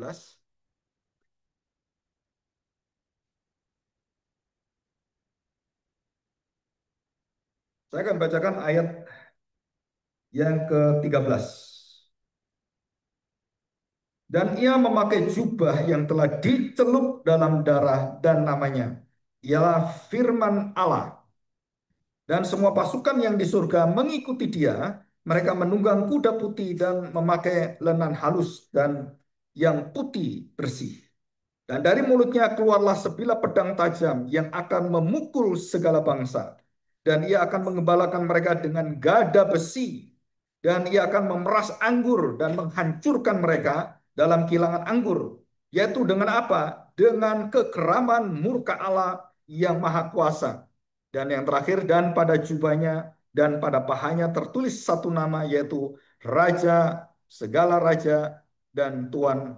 16. Saya akan bacakan ayat yang ke-13. Dan ia memakai jubah yang telah dicelup dalam darah dan namanya ialah firman Allah. Dan semua pasukan yang di surga mengikuti dia. Mereka menunggang kuda putih dan memakai lenan halus dan yang putih bersih. Dan dari mulutnya keluarlah sebilah pedang tajam yang akan memukul segala bangsa. Dan ia akan mengembalakan mereka dengan gada besi. Dan ia akan memeras anggur dan menghancurkan mereka dalam kilangan anggur. Yaitu dengan apa? Dengan kekeraman murka Allah yang maha kuasa. Dan yang terakhir, dan pada jubahnya dan pada pahanya tertulis satu nama, yaitu Raja, segala Raja, dan Tuan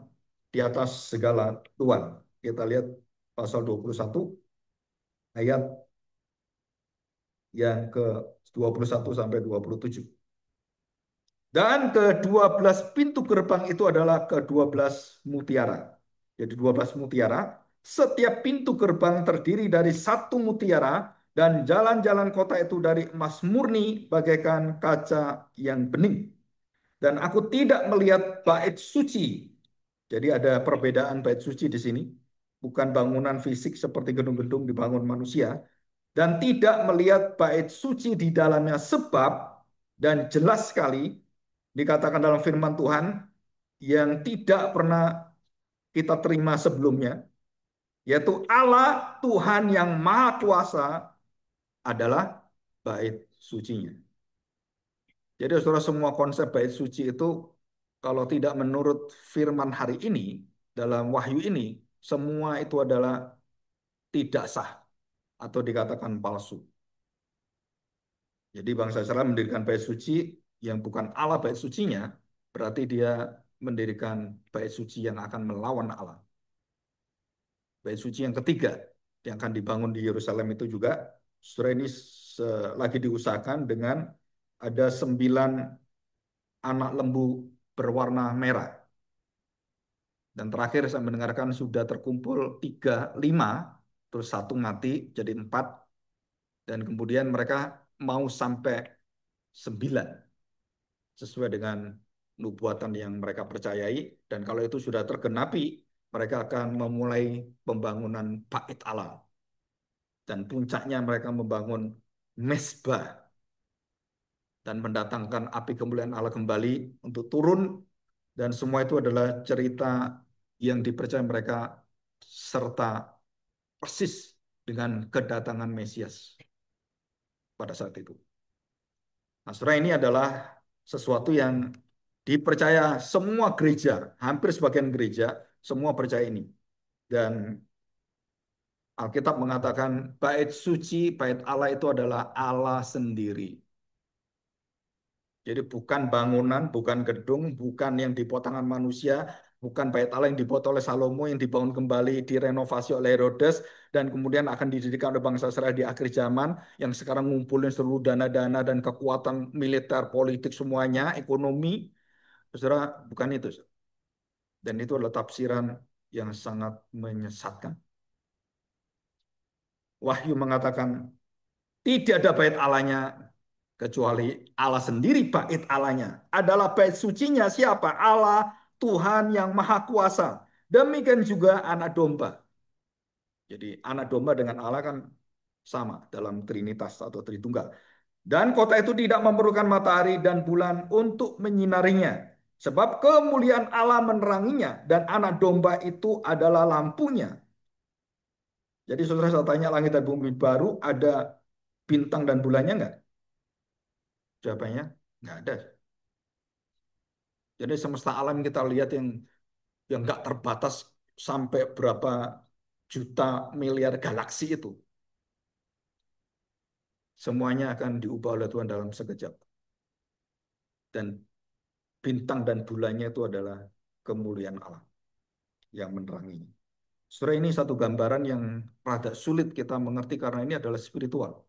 di atas segala Tuan. Kita lihat pasal 21 ayat yang ke-21 sampai 27. Dan ke-12 pintu gerbang itu adalah ke-12 mutiara. Jadi 12 mutiara. Setiap pintu gerbang terdiri dari satu mutiara dan jalan-jalan kota itu dari emas murni bagaikan kaca yang bening. Dan aku tidak melihat bait suci. Jadi ada perbedaan bait suci di sini. Bukan bangunan fisik seperti gedung-gedung dibangun manusia. Dan tidak melihat bait suci di dalamnya sebab, dan jelas sekali dikatakan dalam firman Tuhan yang tidak pernah kita terima sebelumnya, yaitu Allah Tuhan yang Maha Kuasa adalah bait sucinya. Jadi saudara, semua konsep bait suci itu kalau tidak menurut firman hari ini dalam wahyu ini, semua itu adalah tidak sah atau dikatakan palsu. Jadi bangsa Israel mendirikan bait suci yang bukan Allah bait sucinya, berarti dia mendirikan bait suci yang akan melawan Allah. Bait suci yang ketiga yang akan dibangun di Yerusalem itu juga, saudara, ini lagi diusahakan dengan ada 9 anak lembu berwarna merah. Dan terakhir saya mendengarkan sudah terkumpul 3, 5, terus satu mati jadi 4, dan kemudian mereka mau sampai 9 sesuai dengan nubuatan yang mereka percayai. Dan kalau itu sudah tergenapi, mereka akan memulai pembangunan bait Allah. Dan puncaknya mereka membangun mesbah dan mendatangkan api kemuliaan Allah kembali untuk turun. Dan semua itu adalah cerita yang dipercaya mereka serta persis dengan kedatangan Mesias pada saat itu. Nah, saudara, ini adalah sesuatu yang dipercaya semua gereja, hampir sebagian gereja, semua percaya ini. Dan Alkitab mengatakan bait suci, bait Allah itu adalah Allah sendiri. Jadi bukan bangunan, bukan gedung, bukan yang dibuat tangan manusia, bukan bait Allah yang dibuat oleh Salomo, yang dibangun kembali, direnovasi oleh Herodes, dan kemudian akan didirikan oleh bangsa Israel di akhir zaman, yang sekarang ngumpulin seluruh dana-dana dan kekuatan militer, politik semuanya, ekonomi. Saudara, bukan itu. Dan itu adalah tafsiran yang sangat menyesatkan. Wahyu mengatakan tidak ada bait Allahnya kecuali Allah sendiri. Bait Allahnya adalah bait sucinya siapa? Allah Tuhan yang Maha Kuasa. Demikian juga anak domba. Jadi anak domba dengan Allah kan sama dalam Trinitas atau Tritunggal. Dan kota itu tidak memerlukan matahari dan bulan untuk menyinarinya. Sebab kemuliaan Allah meneranginya dan anak domba itu adalah lampunya. Jadi saudara, saya tanya, langit dan bumi baru ada bintang dan bulannya enggak? Jawabannya enggak ada. Jadi semesta alam kita lihat yang enggak terbatas sampai berapa juta miliar galaksi itu. Semuanya akan diubah oleh Tuhan dalam sekejap. Dan bintang dan bulannya itu adalah kemuliaan Allah yang meneranginya. Saudara, ini satu gambaran yang rada sulit kita mengerti karena ini adalah spiritual.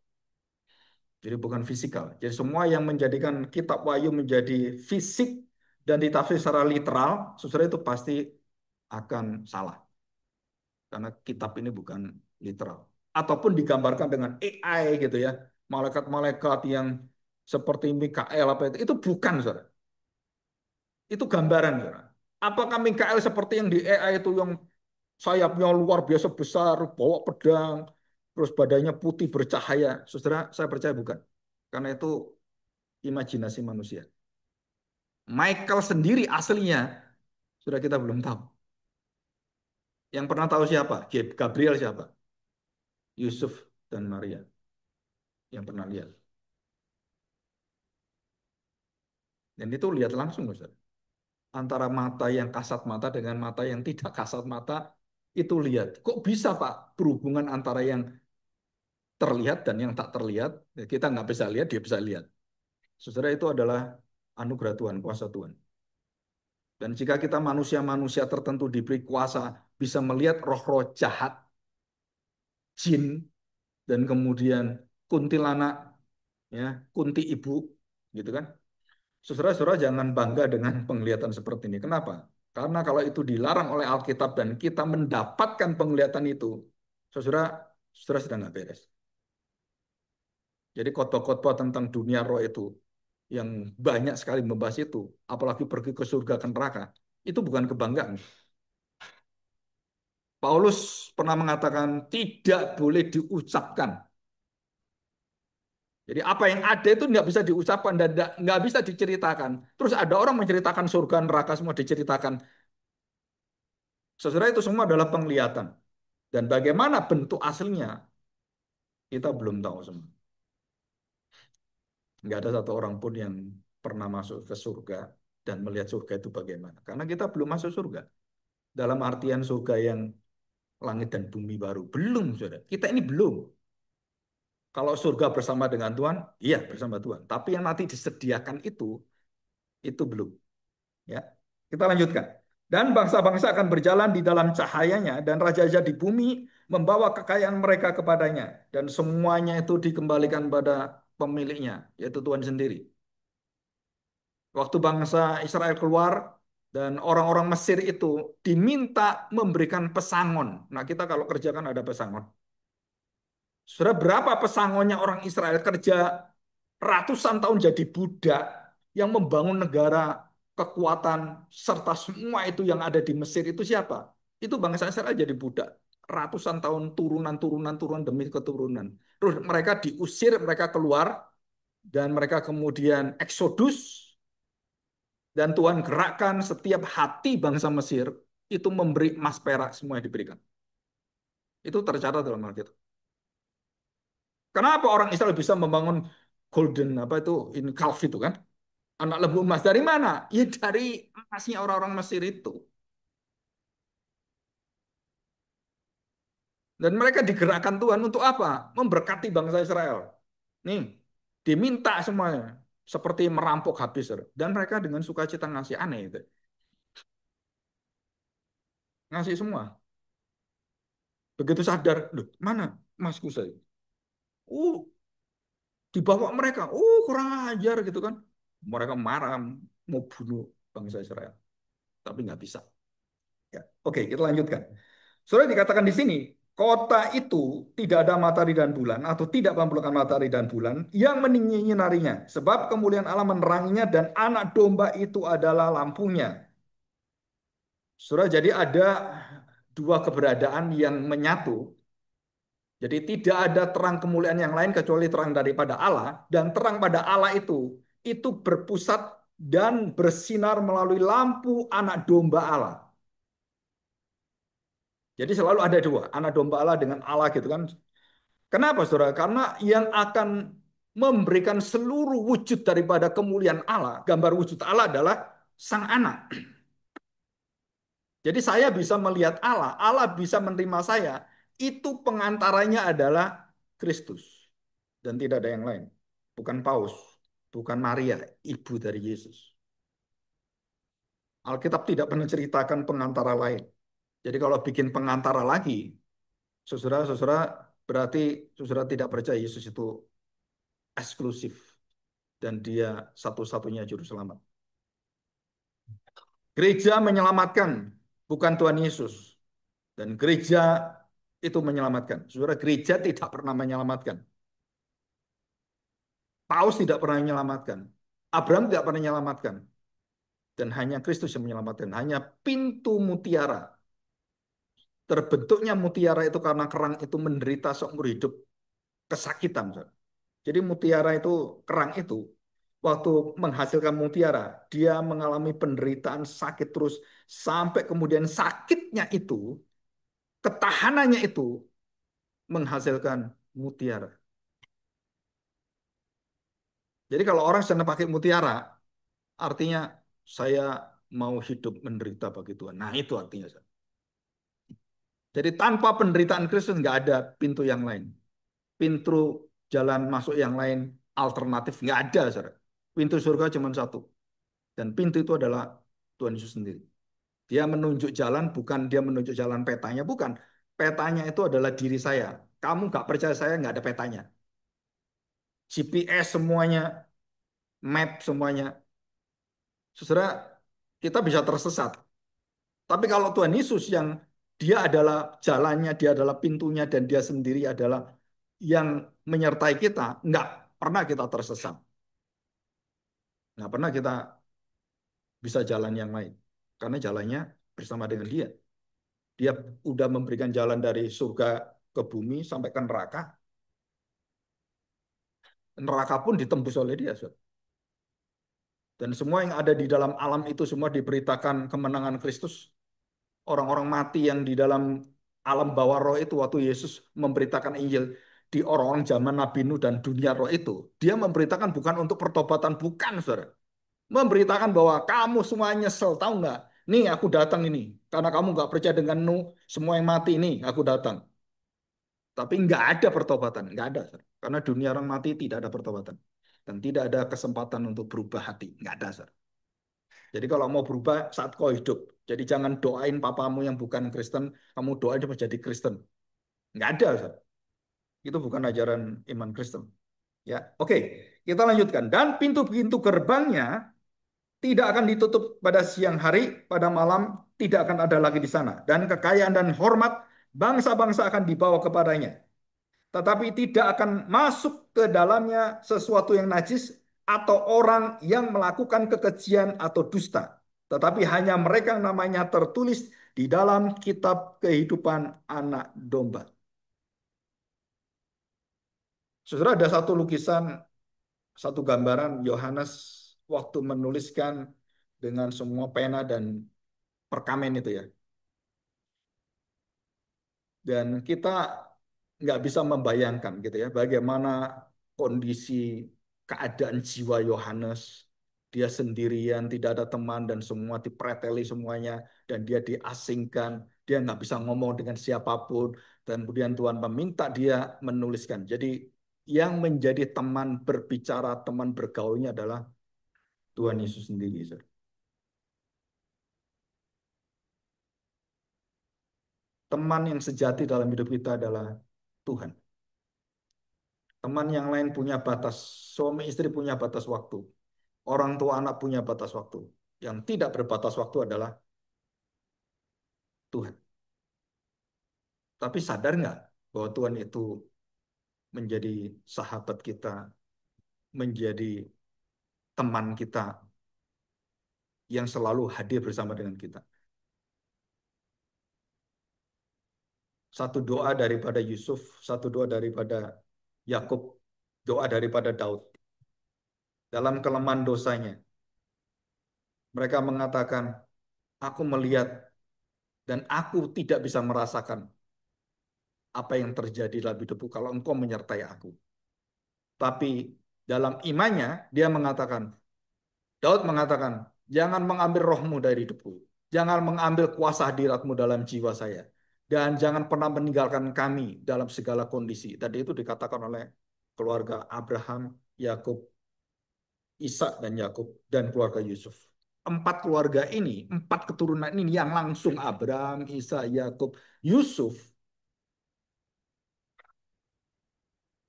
Jadi bukan fisikal. Jadi semua yang menjadikan kitab Wahyu menjadi fisik dan ditafsir secara literal, saudara, itu pasti akan salah. Karena kitab ini bukan literal. Ataupun digambarkan dengan AI gitu ya. Malaikat-malaikat yang seperti Mikael apa itu bukan, saudara. Itu gambaran, saudara. Apakah Mikael seperti yang di AI itu yang sayapnya luar biasa besar, bawa pedang, terus badannya putih bercahaya? Saudara, saya percaya bukan. Karena itu imajinasi manusia. Michael sendiri aslinya sudah kita belum tahu. Yang pernah tahu siapa? Gabriel siapa? Yusuf dan Maria yang pernah lihat. Dan itu lihat langsung, Ustaz. Antara mata yang kasat mata dengan mata yang tidak kasat mata, itu lihat. Kok bisa, Pak, berhubungan antara yang terlihat dan yang tak terlihat? Ya, kita nggak bisa lihat, dia bisa lihat. Saudara, itu adalah anugerah Tuhan, kuasa Tuhan. Dan jika kita manusia-manusia tertentu diberi kuasa, bisa melihat roh-roh jahat, jin, dan kemudian kuntilanak, ya, kunti ibu, gitu kan? Saudara-saudara jangan bangga dengan penglihatan seperti ini. Kenapa? Karena kalau itu dilarang oleh Alkitab dan kita mendapatkan penglihatan itu, saudara, saudara sedang nggak beres. Jadi khotbah-khotbah tentang dunia roh itu yang banyak sekali membahas itu, apalagi pergi ke surga ke neraka, itu bukan kebanggaan. Paulus pernah mengatakan tidak boleh diucapkan. Jadi apa yang ada itu nggak bisa diucapkan dan nggak bisa diceritakan. Terus ada orang menceritakan surga neraka semua diceritakan. Saudara itu semua adalah penglihatan. Dan bagaimana bentuk aslinya kita belum tahu semua. Nggak ada satu orang pun yang pernah masuk ke surga dan melihat surga itu bagaimana. Karena kita belum masuk surga. Dalam artian surga yang langit dan bumi baru. Belum, saudara. Kita ini belum. Kalau surga bersama dengan Tuhan, iya bersama Tuhan. Tapi yang nanti disediakan itu belum. Ya, kita lanjutkan. Dan bangsa-bangsa akan berjalan di dalam cahayanya dan raja-raja di bumi membawa kekayaan mereka kepadanya dan semuanya itu dikembalikan pada pemiliknya, yaitu Tuhan sendiri. Waktu bangsa Israel keluar dan orang-orang Mesir itu diminta memberikan pesangon. Nah, kita kalau kerja kan ada pesangon. Sudah berapa pesangonnya orang Israel kerja ratusan tahun jadi budak yang membangun negara, kekuatan, serta semua itu yang ada di Mesir itu siapa? Itu bangsa Israel jadi budak. Ratusan tahun turunan demi keturunan. Terus mereka diusir, mereka keluar, dan mereka kemudian eksodus, dan Tuhan gerakkan setiap hati bangsa Mesir itu memberi emas perak semua yang diberikan. Itu tercatat dalam Alkitab. Kenapa orang Israel bisa membangun golden apa itu in calf itu kan? Anak lembu emas dari mana? Ya dari emasnya orang-orang Mesir itu. Dan mereka digerakkan Tuhan untuk apa? Memberkati bangsa Israel. Nih, diminta semuanya. Seperti merampok habis. Dan mereka dengan sukacita ngasih aneh itu. Ngasih semua. Begitu sadar, loh, mana emasku saya? Oh, dibawa mereka. Oh, kurang ajar gitu kan. Mereka marah, mau bunuh bangsa Israel. Tapi nggak bisa. Ya. Oke, kita lanjutkan. Soalnya dikatakan di sini, kota itu tidak ada matahari dan bulan atau tidak memerlukan matahari dan bulan yang menyinarinya. Sebab kemuliaan Allah meneranginya dan anak domba itu adalah lampunya. Saudara, jadi ada dua keberadaan yang menyatu. Jadi tidak ada terang kemuliaan yang lain kecuali terang daripada Allah. Dan terang pada Allah itu berpusat dan bersinar melalui lampu anak domba Allah. Jadi selalu ada dua, anak domba Allah dengan Allah gitu kan. Kenapa, saudara? Karena yang akan memberikan seluruh wujud daripada kemuliaan Allah, gambar wujud Allah adalah sang anak. Jadi saya bisa melihat Allah, Allah bisa menerima saya. Itu pengantaranya adalah Kristus. Dan tidak ada yang lain. Bukan Paus, bukan Maria, ibu dari Yesus. Alkitab tidak pernah ceritakan pengantara lain. Jadi kalau bikin pengantara lagi, saudara-saudara berarti saudara tidak percaya Yesus itu eksklusif dan dia satu-satunya juru selamat. Gereja menyelamatkan, bukan Tuhan Yesus. Dan gereja itu menyelamatkan. Saudara, gereja tidak pernah menyelamatkan. Paus tidak pernah menyelamatkan. Abraham tidak pernah menyelamatkan. Dan hanya Kristus yang menyelamatkan. Hanya pintu mutiara. Terbentuknya mutiara itu karena kerang itu menderita seumur hidup kesakitan. Jadi mutiara itu, kerang itu, waktu menghasilkan mutiara, dia mengalami penderitaan sakit terus. Sampai kemudian sakitnya itu, ketahanannya itu menghasilkan mutiara. Jadi kalau orang sedang pakai mutiara, artinya saya mau hidup menderita bagi Tuhan. Nah itu artinya. Jadi tanpa penderitaan Kristus nggak ada pintu yang lain. Pintu jalan masuk yang lain alternatif nggak ada. Saudara. Pintu surga cuma satu. Dan pintu itu adalah Tuhan Yesus sendiri. Dia menunjuk jalan, bukan dia menunjuk jalan petanya, bukan. Petanya itu adalah diri saya. Kamu nggak percaya saya, nggak ada petanya. GPS semuanya, map semuanya. Saudara, kita bisa tersesat. Tapi kalau Tuhan Yesus yang dia adalah jalannya, dia adalah pintunya, dan dia sendiri adalah yang menyertai kita, nggak pernah kita tersesat. Nggak pernah kita bisa jalan yang lain. Karena jalannya bersama dengan dia. Dia udah memberikan jalan dari surga ke bumi sampai ke neraka. Neraka pun ditembus oleh dia. Dan semua yang ada di dalam alam itu semua diberitakan kemenangan Kristus. Orang-orang mati yang di dalam alam bawah roh itu waktu Yesus memberitakan Injil di orang-orang zaman Nabi Nuh dan dunia roh itu, dia memberitakan bukan untuk pertobatan, bukan, saudara. Memberitakan bahwa kamu semua nyesel, tahu nggak? Nih aku datang ini, karena kamu nggak percaya dengan Nuh, semua yang mati ini aku datang. Tapi nggak ada pertobatan, nggak ada, saudara. Karena dunia orang mati tidak ada pertobatan dan tidak ada kesempatan untuk berubah hati, nggak ada, saudara. Jadi kalau mau berubah saat kau hidup. Jadi jangan doain papamu yang bukan Kristen, kamu doain dia menjadi Kristen. Nggak ada, Ustaz. Itu bukan ajaran iman Kristen. Ya, oke, kita lanjutkan. Dan pintu-pintu gerbangnya tidak akan ditutup pada siang hari, pada malam tidak akan ada lagi di sana. Dan kekayaan dan hormat bangsa-bangsa akan dibawa kepadanya. Tetapi tidak akan masuk ke dalamnya sesuatu yang najis atau orang yang melakukan kekejian atau dusta. Tetapi hanya mereka yang namanya tertulis di dalam kitab kehidupan anak domba. Saudara, ada satu lukisan, satu gambaran Yohanes waktu menuliskan dengan semua pena dan perkamen itu ya. Dan kita nggak bisa membayangkan gitu ya, bagaimana kondisi keadaan jiwa Yohanes. Dia sendirian, tidak ada teman dan semua dipreteli semuanya dan dia diasingkan. Dia nggak bisa ngomong dengan siapapun dan kemudian Tuhan meminta dia menuliskan. Jadi yang menjadi teman berbicara, teman bergaulnya adalah Tuhan Yesus sendiri. Teman yang sejati dalam hidup kita adalah Tuhan. Teman yang lain punya batas, suami istri punya batas waktu, orang tua anak punya batas waktu. Yang tidak berbatas waktu adalah Tuhan. Tapi sadar nggak bahwa Tuhan itu menjadi sahabat kita, menjadi teman kita yang selalu hadir bersama dengan kita. Satu doa daripada Yusuf, satu doa daripada Yakub, doa daripada Daud. Dalam kelemahan dosanya, mereka mengatakan, aku melihat dan aku tidak bisa merasakan apa yang terjadi dalam hidupku kalau engkau menyertai aku. Tapi dalam imannya dia mengatakan, Daud mengatakan, jangan mengambil rohmu dari hidupku. Jangan mengambil kuasa hadiratmu dalam jiwa saya. Dan jangan pernah meninggalkan kami dalam segala kondisi. Tadi itu dikatakan oleh keluarga Abraham, Yakub, Ishak dan Yakub dan keluarga Yusuf. Empat keluarga ini, empat keturunan ini yang langsung Abraham, Ishak, Yakub, Yusuf.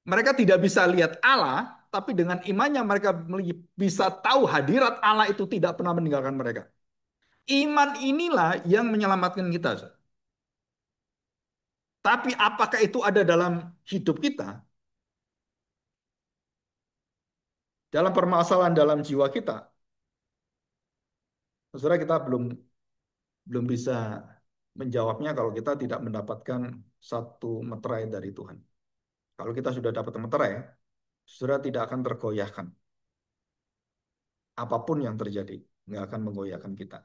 Mereka tidak bisa lihat Allah, tapi dengan imannya mereka bisa tahu hadirat Allah itu tidak pernah meninggalkan mereka. Iman inilah yang menyelamatkan kita. Tapi apakah itu ada dalam hidup kita, dalam permasalahan dalam jiwa kita? Saudara, kita belum belum bisa menjawabnya kalau kita tidak mendapatkan satu meterai dari Tuhan. Kalau kita sudah dapat meterai, saudara tidak akan tergoyahkan. Apapun yang terjadi, nggak akan menggoyahkan kita.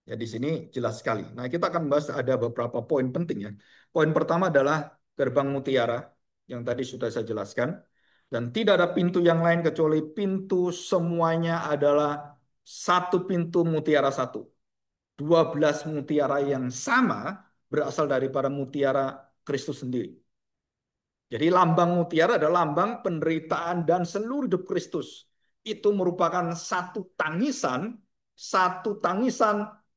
Ya di sini jelas sekali. Nah kita akan bahas ada beberapa poin penting ya. Poin pertama adalah gerbang mutiara yang tadi sudah saya jelaskan. Dan tidak ada pintu yang lain kecuali pintu semuanya adalah satu pintu mutiara satu. 12 mutiara yang sama berasal dari para mutiara Kristus sendiri. Jadi lambang mutiara adalah lambang penderitaan dan seluruh hidup Kristus. Itu merupakan satu tangisan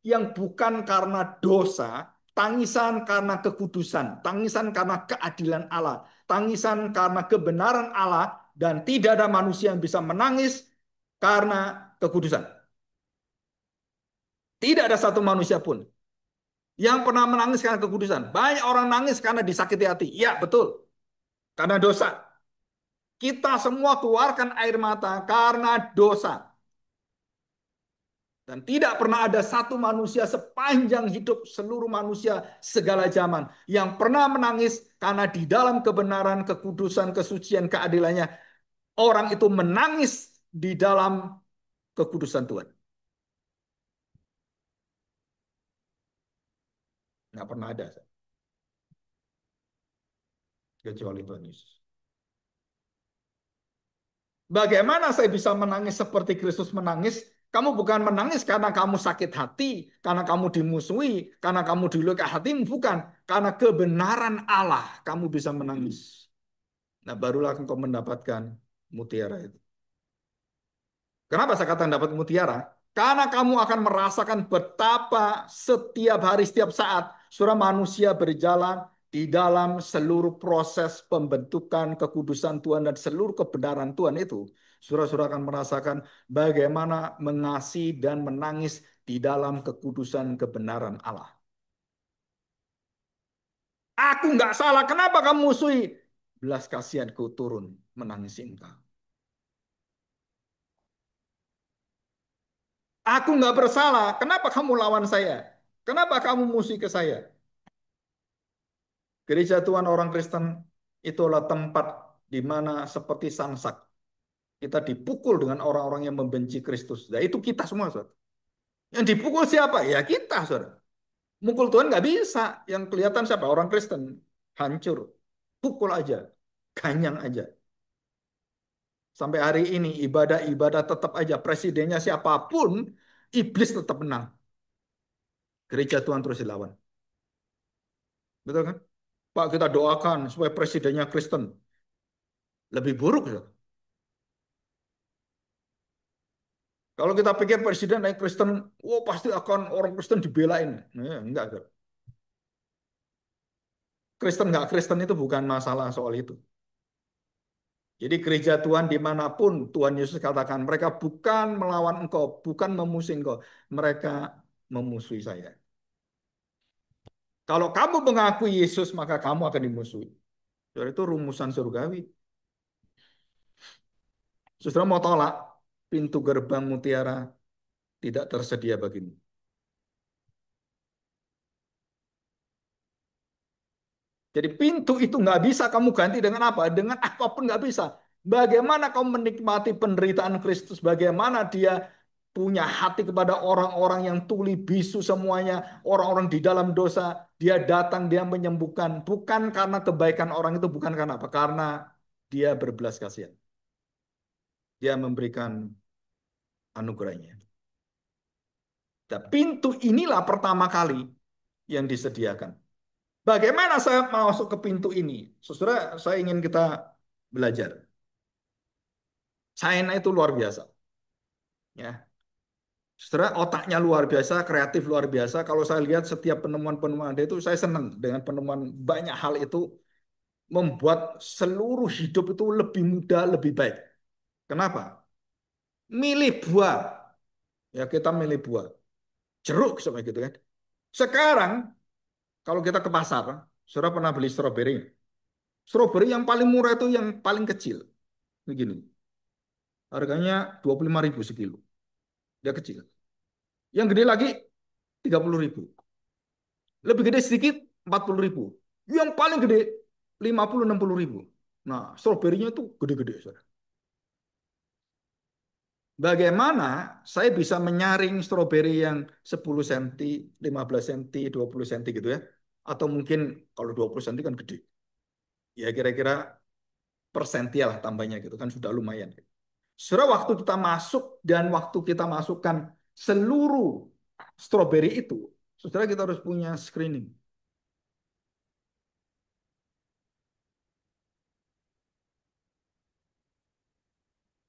yang bukan karena dosa, tangisan karena kekudusan, tangisan karena keadilan Allah, tangisan karena kebenaran Allah, dan tidak ada manusia yang bisa menangis karena kekudusan. Tidak ada satu manusia pun yang pernah menangis karena kekudusan. Banyak orang nangis karena disakiti hati. Ya, betul. Karena dosa. Kita semua keluarkan air mata karena dosa. Dan tidak pernah ada satu manusia sepanjang hidup seluruh manusia segala zaman yang pernah menangis karena di dalam kebenaran, kekudusan, kesucian, keadilannya, orang itu menangis di dalam kekudusan Tuhan. Nggak pernah ada kecuali Tuhan Yesus. Bagaimana saya bisa menangis seperti Kristus menangis? Kamu bukan menangis karena kamu sakit hati, karena kamu dimusuhi, karena kamu dilukai hatimu, bukan. Karena kebenaran Allah kamu bisa menangis. Nah, barulah engkau mendapatkan mutiara itu. Kenapa saya katakan dapat mutiara? Karena kamu akan merasakan betapa setiap hari, setiap saat, surah manusia berjalan di dalam seluruh proses pembentukan kekudusan Tuhan dan seluruh kebenaran Tuhan itu. Surah-surah akan merasakan bagaimana mengasihi dan menangis di dalam kekudusan kebenaran Allah. Aku nggak salah, kenapa kamu musuhi? Belas kasihanku turun menangisi engkau. Aku nggak bersalah. Kenapa kamu lawan saya? Kenapa kamu musuh ke saya? Gereja Tuhan orang Kristen itulah tempat di mana seperti samsak kita dipukul dengan orang-orang yang membenci Kristus. Nah, itu kita semua, saudara. Yang dipukul siapa? Ya kita, saudara. Mukul Tuhan nggak bisa. Yang kelihatan siapa? Orang Kristen. Hancur. Pukul aja. Ganyang aja. Sampai hari ini ibadah-ibadah tetap aja. Presidennya siapapun, iblis tetap menang. Gereja Tuhan terus dilawan. Betul kan? Pak, kita doakan supaya presidennya Kristen. Lebih buruk. Ya. Kalau kita pikir presiden naik Kristen, oh pasti akan orang Kristen dibelain. Enggak, enggak. Kristen enggak Kristen itu bukan masalah soal itu. Jadi gereja Tuhan dimanapun Tuhan Yesus katakan, mereka bukan melawan engkau, bukan memusuhi engkau. Mereka memusuhi saya. Kalau kamu mengakui Yesus, maka kamu akan dimusuhi. Jadi itu rumusan surgawi. Saudara mau tolak, pintu gerbang mutiara tidak tersedia bagimu. Jadi pintu itu nggak bisa kamu ganti dengan apa? Dengan apapun nggak bisa. Bagaimana kamu menikmati penderitaan Kristus? Bagaimana dia punya hati kepada orang-orang yang tuli bisu semuanya, orang-orang di dalam dosa. Dia datang, dia menyembuhkan. Bukan karena kebaikan orang itu, bukan karena apa? Karena dia berbelas kasihan. Dia memberikan anugerahnya. Nah, pintu inilah pertama kali yang disediakan. Bagaimana saya masuk ke pintu ini? Saudara, saya ingin kita belajar. China itu luar biasa. Ya, saudara, otaknya luar biasa, kreatif luar biasa. Kalau saya lihat setiap penemuan-penemuan dia itu, saya senang dengan penemuan banyak hal itu membuat seluruh hidup itu lebih mudah, lebih baik. Kenapa? Milih buah. Ya, kita milih buah. jeruk sama gitu kan. Sekarang kalau kita ke pasar, saudara pernah beli stroberi? Stroberi yang paling murah itu yang paling kecil. Begini, harganya 25.000 sekilo. Dia kecil. Yang gede lagi 30.000. Lebih gede sedikit 40.000. Yang paling gede 50-60.000. Nah, stroberinya tuh gede-gede, saudara. Bagaimana saya bisa menyaring stroberi yang 10 cm, 15 cm, 20 cm gitu ya. Atau mungkin kalau 20 cm kan gede. Ya kira-kira persential lah tambahnya gitu kan sudah lumayan. Setelah waktu kita masuk dan waktu kita masukkan seluruh stroberi itu, saudara kita harus punya screening.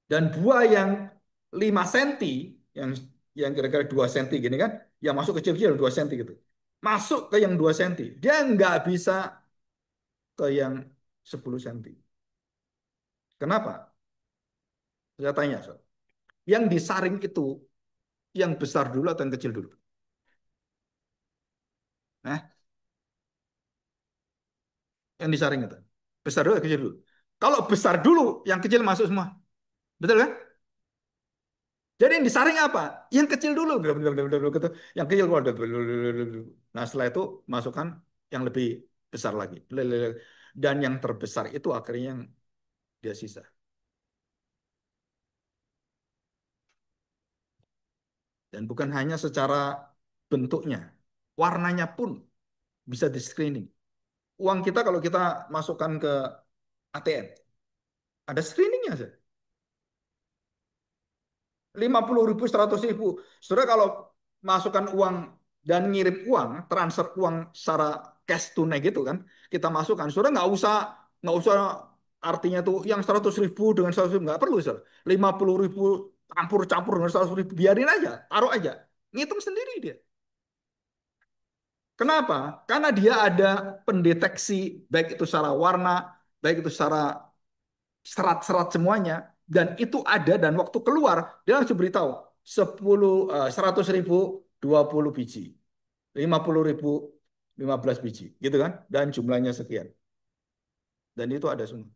Dan buah yang 5 cm, yang kira-kira 2 cm gini kan, yang masuk kecil-kecil 2 cm gitu. Masuk ke yang 2 cm, dia nggak bisa ke yang 10 cm. Kenapa? Saya tanya, Sob. Yang disaring itu yang besar dulu atau yang kecil dulu? Nah, yang disaring itu. Besar dulu atau kecil dulu? Kalau besar dulu, yang kecil masuk semua. Betul kan? Jadi yang disaring apa? Yang kecil dulu. Gitu. Yang kecil keluar. Nah, setelah itu masukkan yang lebih besar lagi. Dan yang terbesar itu akhirnya yang dia sisa. Dan bukan hanya secara bentuknya, warnanya pun bisa di screening. Uang kita kalau kita masukkan ke ATM, ada screeningnya. 50.000, 100.000. Saudara kalau masukkan uang dan ngirim uang, transfer uang secara cash tunai gitu kan, kita masukkan. Saudara nggak usah artinya tuh yang 100.000 dengan 100.000 nggak perlu, saudara. 50.000 campur-campur dengan 100.000 biarin aja, taruh aja, ngitung sendiri dia. Kenapa? Karena dia ada pendeteksi baik itu secara warna, baik itu secara serat-serat semuanya dan itu ada dan waktu keluar dia langsung beritahu 100.000 20 biji, 50.000 15 biji gitu kan dan jumlahnya sekian dan itu ada semua.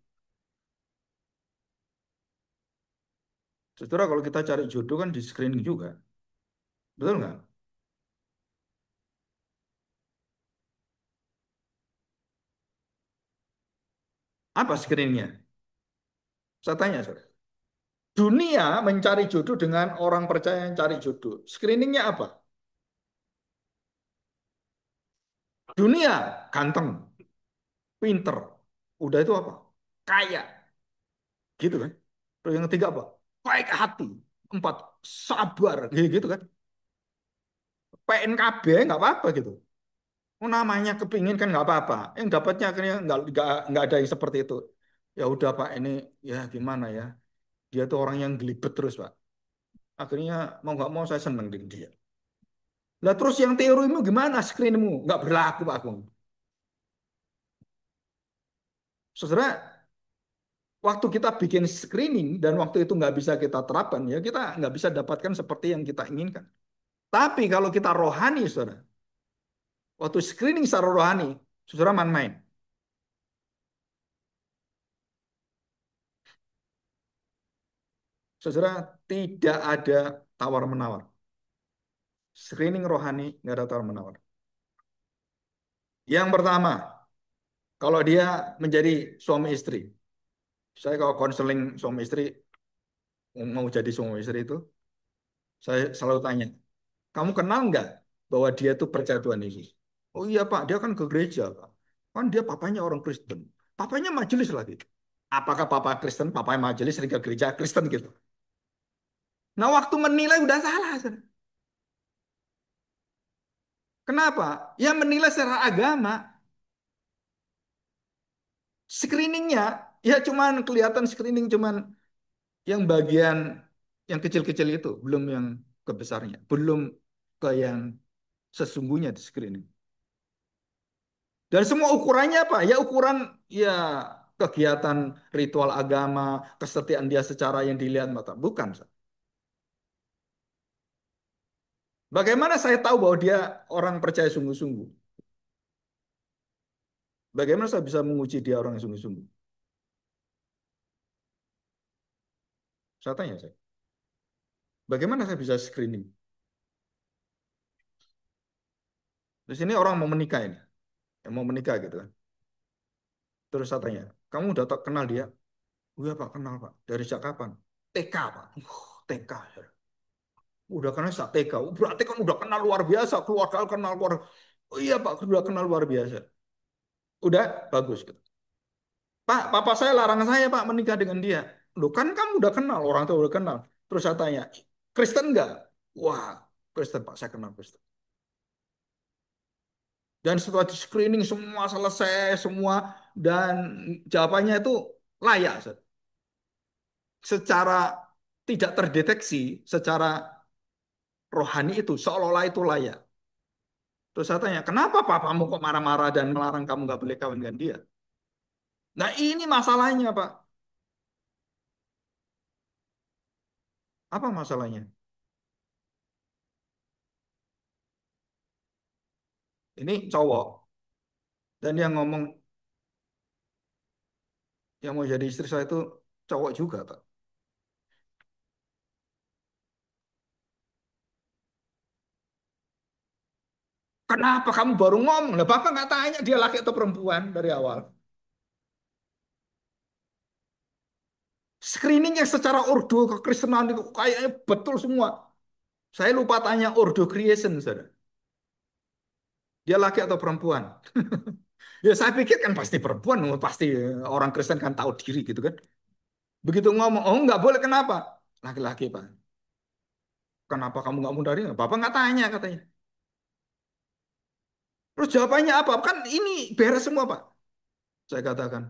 Setelah kalau kita cari jodoh kan di screening juga, betul nggak? Apa screeningnya? Saya tanya, saudara. Dunia mencari jodoh dengan orang percaya yang cari jodoh. Screeningnya apa? Dunia ganteng, pinter. Udah itu apa? Kaya. Gitu kan. Terus yang ketiga apa? Baik hati. Empat, sabar. Gitu kan. PNKB nggak apa-apa gitu. Oh, namanya kepingin kan nggak apa-apa. Yang dapatnya akhirnya nggak ada yang seperti itu. Ya udah Pak, ini ya gimana ya. Dia tuh orang yang gelibet terus Pak. Akhirnya mau nggak mau saya seneng dengan dia. Lah terus yang teorimu gimana screenmu? Nggak berlaku Pak Agung. Saudara, waktu kita bikin screening dan waktu itu nggak bisa kita terapkan, ya kita nggak bisa dapatkan seperti yang kita inginkan. Tapi kalau kita rohani, saudara, waktu screening secara rohani, saudara main-main. Saudara, tidak ada tawar-menawar. Screening rohani, nggak ada tawar-menawar. Yang pertama, kalau dia menjadi suami istri. Saya kalau konseling suami istri, mau jadi suami istri itu, saya selalu tanya, kamu kenal nggak bahwa dia itu percaya Tuhan Yesus? Oh iya Pak, dia kan ke gereja Pak. Kan dia papanya orang Kristen. Papanya majelis lagi. Apakah papa Kristen, papanya majelis, sering ke gereja Kristen gitu? Nah waktu menilai udah salah. Saudara. Kenapa? Ya menilai secara agama. Screeningnya, ya cuman kelihatan screening cuman yang bagian yang kecil-kecil itu. Belum yang kebesarnya. Belum ke yang sesungguhnya di screening. Dan semua ukurannya apa? Ya ukuran ya kegiatan ritual agama, kesetiaan dia secara yang dilihat mata. Bukan. Bagaimana saya tahu bahwa dia orang percaya sungguh-sungguh? Bagaimana saya bisa menguji dia orang yang sungguh-sungguh? Saya tanya saya. Bagaimana saya bisa screening? Di sini orang mau menikah ini, yang mau menikah gitu kan. Terus saya tanya, kamu udah tak kenal dia? Oh iya Pak, kenal Pak. Dari sejak kapan? TK Pak. TK. Udah kenal sejak TK. Berarti kan udah kenal luar biasa. Keluarga kenal luar. Oh iya Pak, udah kenal luar biasa. Udah bagus gitu. Pak, papa saya larang saya Pak menikah dengan dia. Loh kan kamu udah kenal, orang tua udah kenal. Terus saya tanya, Kristen enggak? Wah, Kristen Pak, saya kenal Kristen. Dan setelah di screening semua selesai semua dan jawabannya itu layak, Ustaz. Secara tidak terdeteksi, secara rohani itu seolah-olah itu layak. Terus saya tanya, kenapa papamu kok marah-marah dan melarang kamu nggak boleh kawin dengan dia? Nah ini masalahnya Pak. Apa masalahnya? Ini cowok dan yang ngomong yang mau jadi istri saya itu cowok juga Pak. Kenapa kamu baru ngomong? Lah Bapak nggak tanya dia laki atau perempuan dari awal. Screeningnya secara ordo kekristenan itu kayaknya betul semua. Saya lupa tanya ordo creation, saudara. Dia laki atau perempuan? Ya saya pikir kan pasti perempuan, oh, pasti orang Kristen kan tahu diri gitu kan. Begitu ngomong, oh nggak boleh kenapa? Laki-laki Pak. Kenapa kamu nggak mau dari? Bapak nggak tanya katanya. Terus jawabannya apa? Kan ini beres semua Pak. Saya katakan,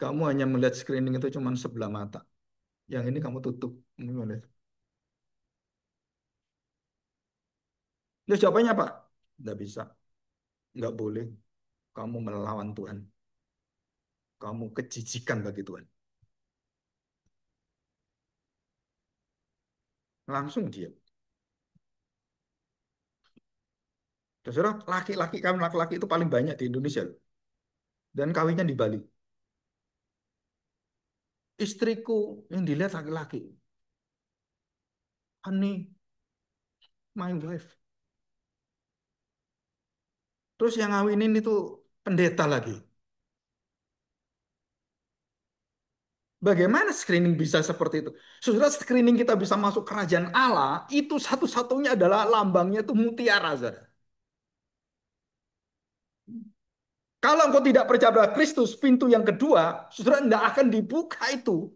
kamu hanya melihat screening itu cuma sebelah mata. Yang ini kamu tutup. Ini boleh. Terus jawabannya apa? Nggak bisa. Nggak boleh. Kamu melawan Tuhan. Kamu kejijikan bagi Tuhan. Langsung dia. Saudara, laki-laki kan laki-laki itu paling banyak di Indonesia loh. Dan kawinnya di Bali. Istriku yang dilihat laki-laki. Honey, my wife. Terus yang ngawinin itu pendeta lagi. Bagaimana screening bisa seperti itu? Saudara, screening kita bisa masuk kerajaan Allah, itu satu-satunya adalah lambangnya itu mutiara, saudara. Kalau engkau tidak percaya pada Kristus, pintu yang kedua, saudara tidak akan dibuka itu.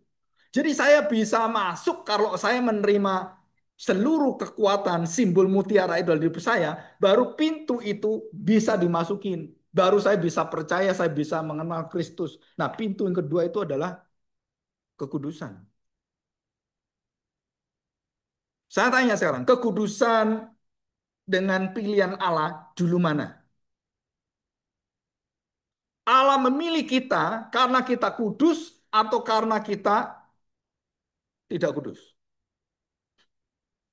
Jadi saya bisa masuk kalau saya menerima seluruh kekuatan simbol mutiara itu di hidup saya, baru pintu itu bisa dimasukin. Baru saya bisa percaya, saya bisa mengenal Kristus. Nah, pintu yang kedua itu adalah kekudusan. Saya tanya sekarang, kekudusan dengan pilihan Allah dulu mana? Allah memilih kita karena kita kudus atau karena kita tidak kudus?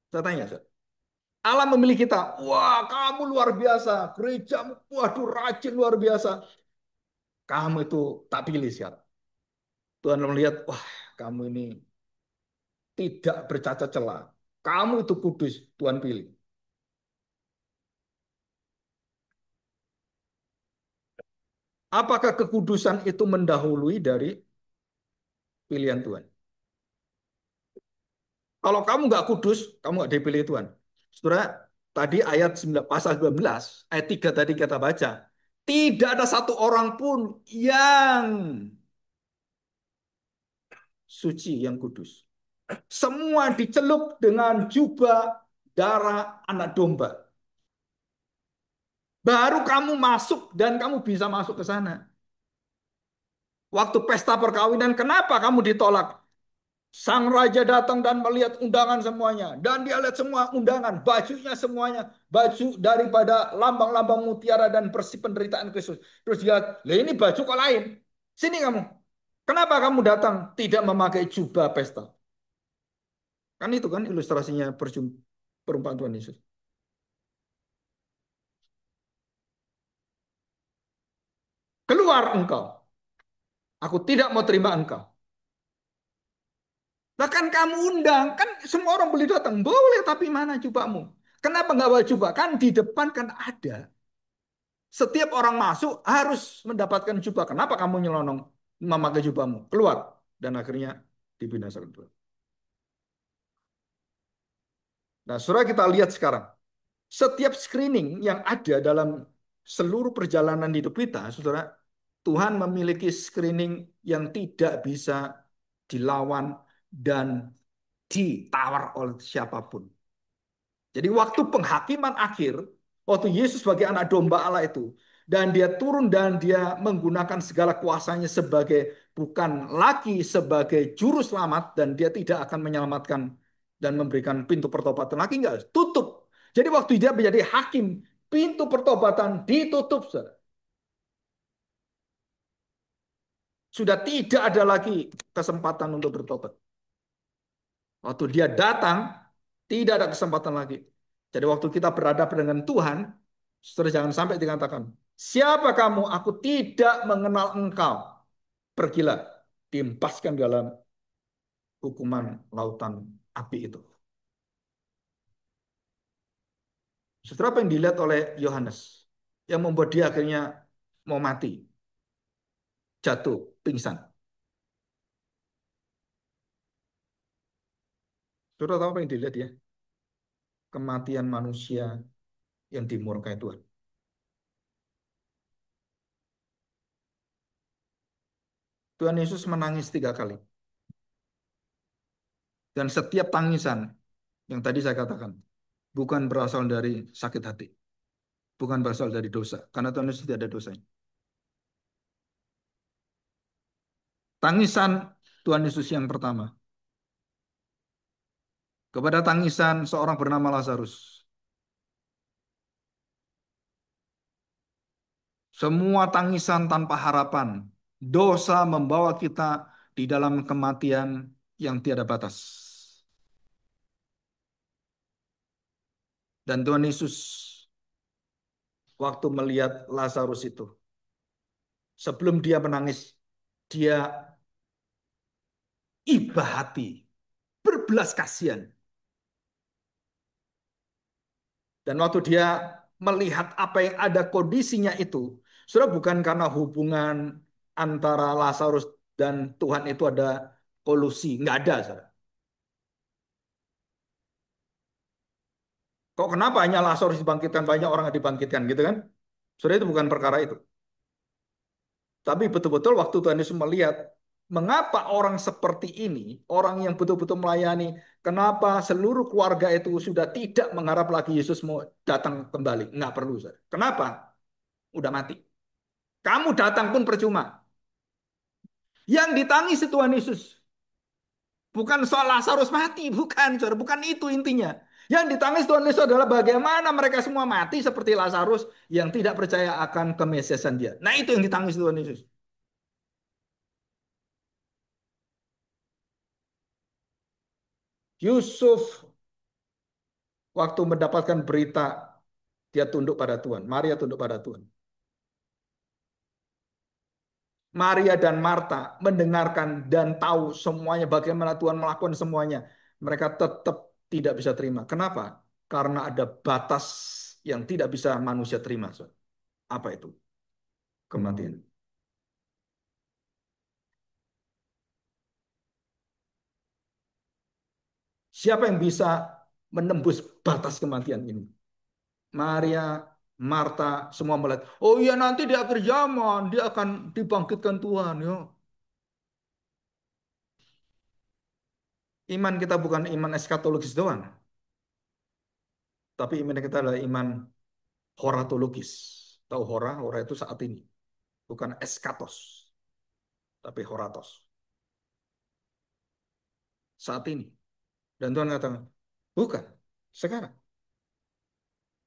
Saya tanya, Allah memilih kita. Wah, kamu luar biasa. Gerejamu, waduh, rajin luar biasa. Kamu itu tak pilih siapa. Tuhan melihat, wah, kamu ini tidak bercacat celah. Kamu itu kudus, Tuhan pilih. Apakah kekudusan itu mendahului dari pilihan Tuhan? Kalau kamu nggak kudus, kamu nggak dipilih Tuhan. Saudara, tadi ayat 9, pasal 12, ayat 3 tadi kita baca. Tidak ada satu orang pun yang suci, yang kudus. Semua dicelup dengan jubah darah anak domba. Baru kamu masuk dan kamu bisa masuk ke sana. Waktu pesta perkawinan, kenapa kamu ditolak? Sang raja datang dan melihat undangan semuanya. Dan dia lihat semua undangan, bajunya semuanya. Baju daripada lambang-lambang mutiara dan bersih penderitaan Kristus. Terus dia lihat, lah ini baju kok lain. Sini kamu. Kenapa kamu datang tidak memakai jubah pesta? Kan itu kan ilustrasinya perjumpaan. perumpamaan Tuhan Yesus. Keluar engkau. Aku tidak mau terima engkau. Bahkan kamu undang, kan semua orang boleh datang. Boleh, tapi mana jubahmu? Kenapa nggak bawa jubah? Kan di depan kan ada. Setiap orang masuk harus mendapatkan jubah. Kenapa kamu nyelonong memakai jubahmu? Keluar. Dan akhirnya dibinasakan Tuhan. Nah, saudara kita lihat sekarang. Setiap screening yang ada dalam seluruh perjalanan hidup kita, saudara, Tuhan memiliki screening yang tidak bisa dilawan dan ditawar oleh siapapun. Jadi waktu penghakiman akhir, waktu Yesus sebagai anak domba Allah itu, dan dia turun dan dia menggunakan segala kuasanya sebagai bukan lagi sebagai juru selamat dan dia tidak akan menyelamatkan dan memberikan pintu pertobatan lagi enggak, tutup. Jadi waktu dia menjadi hakim, pintu pertobatan ditutup, saudara. Sudah tidak ada lagi kesempatan untuk bertobat. Waktu dia datang, tidak ada kesempatan lagi. Jadi waktu kita berhadapan dengan Tuhan, saudara jangan sampai dikatakan, siapa kamu? Aku tidak mengenal engkau. Pergilah, diempaskan dalam hukuman lautan api itu. Saudara apa yang dilihat oleh Yohanes? Yang membuat dia akhirnya mau mati, jatuh, pingsan. Saudara tahu apa yang dilihat ya? Kematian manusia yang dimurkai Tuhan. Tuhan Yesus menangis 3 kali. Dan setiap tangisan yang tadi saya katakan, bukan berasal dari sakit hati, bukan berasal dari dosa, karena Tuhan Yesus tidak ada dosanya. Tangisan Tuhan Yesus yang pertama, kepada tangisan seorang bernama Lazarus. Semua tangisan tanpa harapan, dosa membawa kita di dalam kematian yang tiada batas. Dan Tuhan Yesus waktu melihat Lazarus itu, sebelum dia menangis, dia iba hati, berbelas kasihan. Dan waktu dia melihat apa yang ada kondisinya itu, sudah bukan karena hubungan antara Lazarus dan Tuhan itu ada kolusi, nggak ada, saudara. Kok kenapa hanya Lazarus dibangkitkan, banyak orang yang dibangkitkan gitu kan? Sudah itu bukan perkara itu. Tapi betul-betul waktu Tuhan Yesus melihat mengapa orang seperti ini, orang yang betul-betul melayani, kenapa seluruh keluarga itu sudah tidak mengharap lagi Yesus mau datang kembali. Nggak perlu, saudara. Kenapa? Udah mati. Kamu datang pun percuma. Yang ditangis Tuhan Yesus. Bukan soal Lazarus mati, bukan, saudara. Bukan itu intinya. Yang ditangis Tuhan Yesus adalah bagaimana mereka semua mati seperti Lazarus yang tidak percaya akan kemesiasan dia. Nah itu yang ditangis Tuhan Yesus. Yusuf waktu mendapatkan berita, dia tunduk pada Tuhan. Maria tunduk pada Tuhan. Maria dan Marta mendengarkan dan tahu semuanya bagaimana Tuhan melakukan semuanya. Mereka tetap tidak bisa terima. Kenapa? Karena ada batas yang tidak bisa manusia terima. Apa itu? Kematian. Siapa yang bisa menembus batas kematian ini? Maria, Marta, semua melihat. Oh iya nanti di akhir zaman dia akan dibangkitkan Tuhan. Yo. Iman kita bukan iman eskatologis doang. Tapi iman kita adalah iman horatologis. Tahu hora? Hora itu saat ini. Bukan eskatos. Tapi horatos. Saat ini. Dan Tuhan katakan, bukan. Sekarang.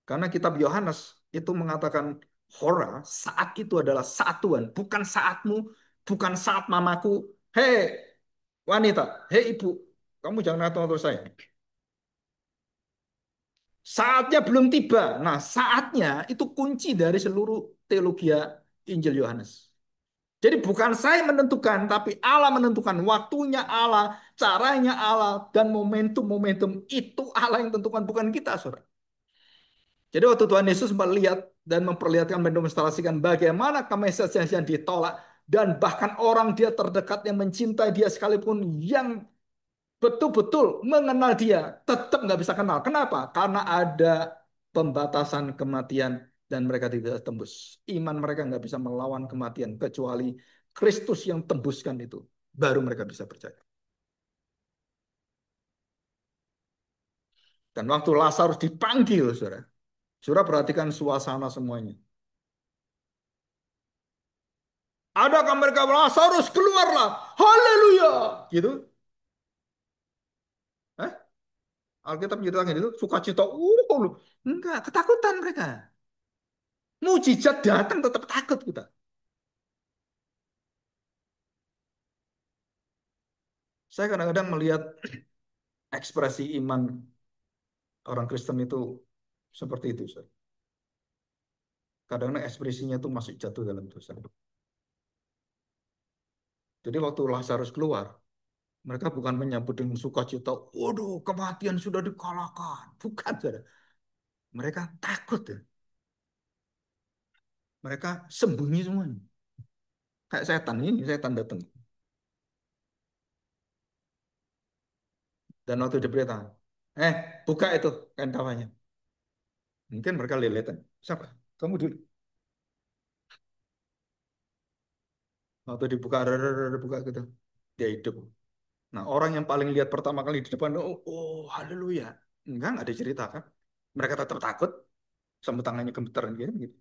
Karena kitab Yohanes itu mengatakan hora saat itu adalah saat Tuhan. Bukan saatmu. Bukan saat mamaku. Hei wanita. Hei ibu. Kamu jangan ngatur-ngatur saya. Saatnya belum tiba. Nah, saatnya itu kunci dari seluruh teologi Injil Yohanes. Jadi bukan saya menentukan, tapi Allah menentukan waktunya Allah, caranya Allah, dan momentum-momentum itu Allah yang tentukan, bukan kita, saudara. Jadi waktu Tuhan Yesus melihat dan memperlihatkan mendemonstrasikan bagaimana kemesiasian yang ditolak dan bahkan orang dia terdekat yang mencintai dia sekalipun yang betul-betul mengenal dia tetap nggak bisa kenal. Kenapa? Karena ada pembatasan kematian dan mereka tidak tembus. Iman mereka nggak bisa melawan kematian kecuali Kristus yang tembuskan itu. Baru mereka bisa percaya. Dan waktu Lazarus dipanggil, saudara, saudara perhatikan suasana semuanya. Adakah mereka Lazarus keluarlah, haleluya, gitu? Hah? Alkitab menyatakan itu sukacita. Enggak, ketakutan mereka. Mujizat datang tetap takut kita. Saya kadang-kadang melihat ekspresi iman orang Kristen itu seperti itu. Kadang-kadang ekspresinya itu masih jatuh dalam dosa. Jadi waktu Lazarus keluar, mereka bukan menyambut dengan sukacita. Waduh, kematian sudah dikalahkan. Bukan, saudara. Mereka takut ya. Mereka sembunyi semuanya. Kayak setan ini, setan datang. Dan waktu diberitakan, buka itu kain kafannya. Mungkin mereka leletan. Siapa? Kamu dulu. Waktu dibuka, buka gitu. Dia hidup. Nah, orang yang paling lihat pertama kali di depan, haleluya. Enggak diceritakan. Mereka tetap takut, sambil tangannya gemetaran gitu.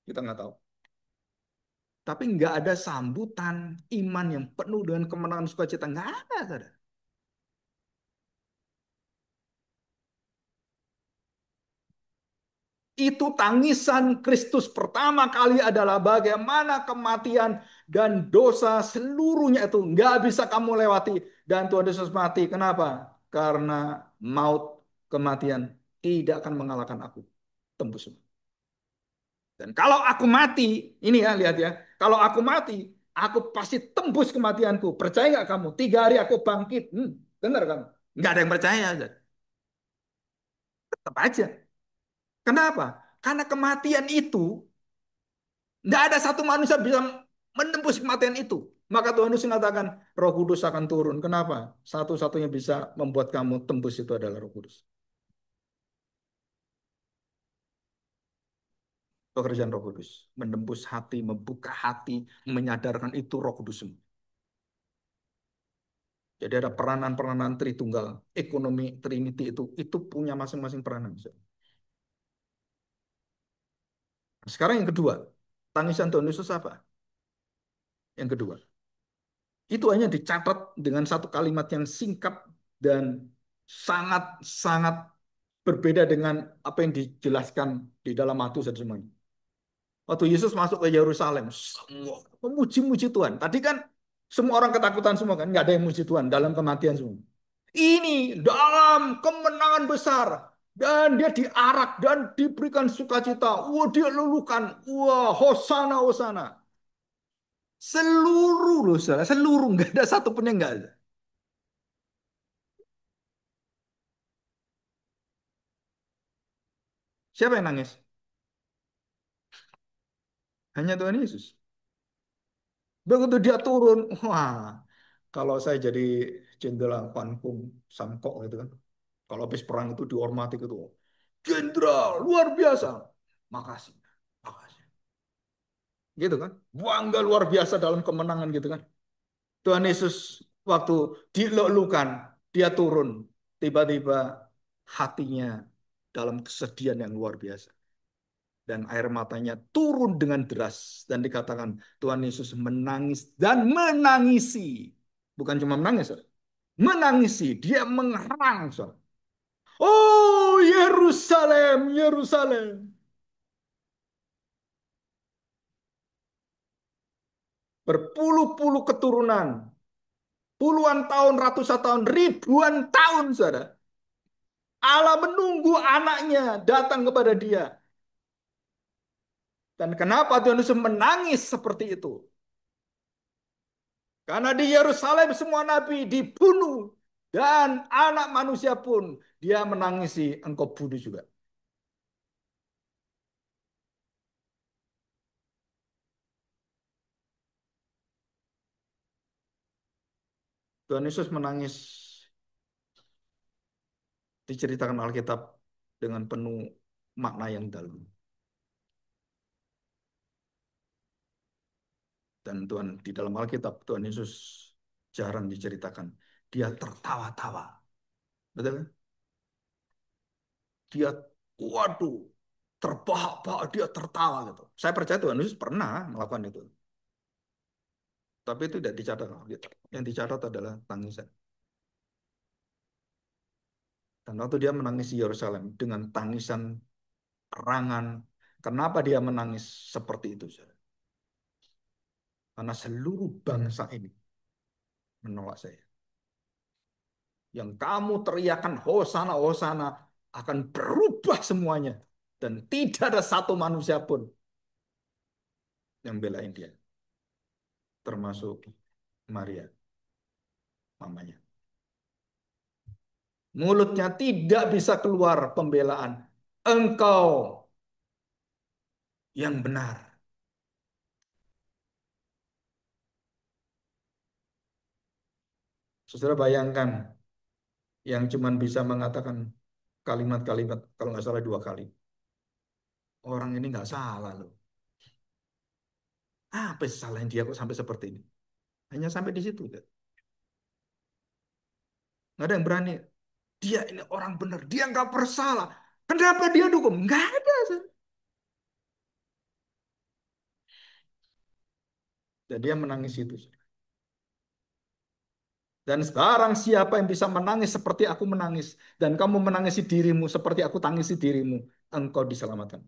Kita nggak tahu. Tapi nggak ada sambutan iman yang penuh dengan kemenangan sukacita. Nggak ada, saudara. Itu tangisan Kristus pertama kali adalah bagaimana kematian dan dosa seluruhnya itu nggak bisa kamu lewati. Dan Tuhan Yesus mati. Kenapa? Karena maut, kematian tidak akan mengalahkan aku. Tembus. Dan kalau aku mati, ini ya lihat ya, kalau aku mati, aku pasti tembus kematianku. Percaya nggak kamu? 3 hari aku bangkit. Benar kamu? Nggak ada yang percaya. Tetap aja. Kenapa? Karena kematian itu nggak ada satu manusia bisa menembus kematian itu. Maka Tuhan Yesus mengatakan Roh Kudus akan turun. Kenapa? Satu-satunya bisa membuat kamu tembus itu adalah Roh Kudus. Pekerjaan Roh Kudus, menembus hati, membuka hati, menyadarkan itu Roh Kudus. Jadi ada peranan-peranan Tritunggal, ekonomi Trinity itu punya masing-masing peranan. Sekarang yang kedua, tangisan Tuhan Yesus apa? Yang kedua, itu hanya dicatat dengan satu kalimat yang singkat dan sangat-sangat berbeda dengan apa yang dijelaskan di dalam Matius dan semuanya. Waktu Yesus masuk ke Yerusalem, semua memuji-muji Tuhan. Tadi kan semua orang ketakutan semua kan, nggak ada yang muji Tuhan dalam kematian semua. Ini dalam kemenangan besar dan dia diarak dan diberikan sukacita. Wah, dia lulukan. Wah, hosana, hosana. Seluruh loh, saudara. Seluruh. Nggak ada satupun yang nggak ada. Siapa yang nangis? Hanya Tuhan Yesus. Begitu dia turun, wah, kalau saya jadi Jenderal Pankung Samko gitu kan, kalau habis perang itu dihormati gitu, Jenderal luar biasa, makasih, makasih, gitu kan, bangga luar biasa dalam kemenangan gitu kan. Tuhan Yesus waktu dilulukan, dia turun, tiba-tiba hatinya dalam kesedihan yang luar biasa. Dan air matanya turun dengan deras. Dan dikatakan Tuhan Yesus menangis dan menangisi. Bukan cuma menangis, saudara. Menangisi. Dia mengerang. Saudara. Oh Yerusalem, Yerusalem. Berpuluh-puluh keturunan. Puluhan tahun, ratusan tahun, ribuan tahun, saudara. Allah menunggu anaknya datang kepada dia. Dan kenapa Tuhan Yesus menangis seperti itu? Karena di Yerusalem semua nabi dibunuh. Dan anak manusia pun dia menangisi, engkau bunuh juga. Tuhan Yesus menangis diceritakan Alkitab dengan penuh makna yang dalam. Dan Tuhan di dalam Alkitab Tuhan Yesus jarang diceritakan. Dia tertawa-tawa. Betul kan? Dia waduh terbahak-bahak dia tertawa gitu. Saya percaya Tuhan Yesus pernah melakukan itu. Tapi itu tidak dicatat gitu. Yang dicatat adalah tangisan. Dan waktu dia menangis di Yerusalem dengan tangisan rangan. Kenapa dia menangis seperti itu? Saudara? Karena seluruh bangsa ini menolak saya. Yang kamu teriakan Hosana, Hosana akan berubah semuanya. Dan tidak ada satu manusia pun yang belain dia. Termasuk Maria, mamanya. Mulutnya tidak bisa keluar pembelaan. Engkau yang benar. Saudara bayangkan yang cuman bisa mengatakan kalimat-kalimat kalau nggak salah 2 kali. Orang ini nggak salah loh. Apa sih salahnya dia kok sampai seperti ini? Hanya sampai di situ. Nggak ada yang berani. Dia ini orang benar. Dia nggak bersalah. Kenapa dia dukung? Nggak ada. Dan dia menangis itu. Dan sekarang siapa yang bisa menangis seperti aku menangis. Dan kamu menangisi dirimu seperti aku tangisi dirimu. Engkau diselamatkan.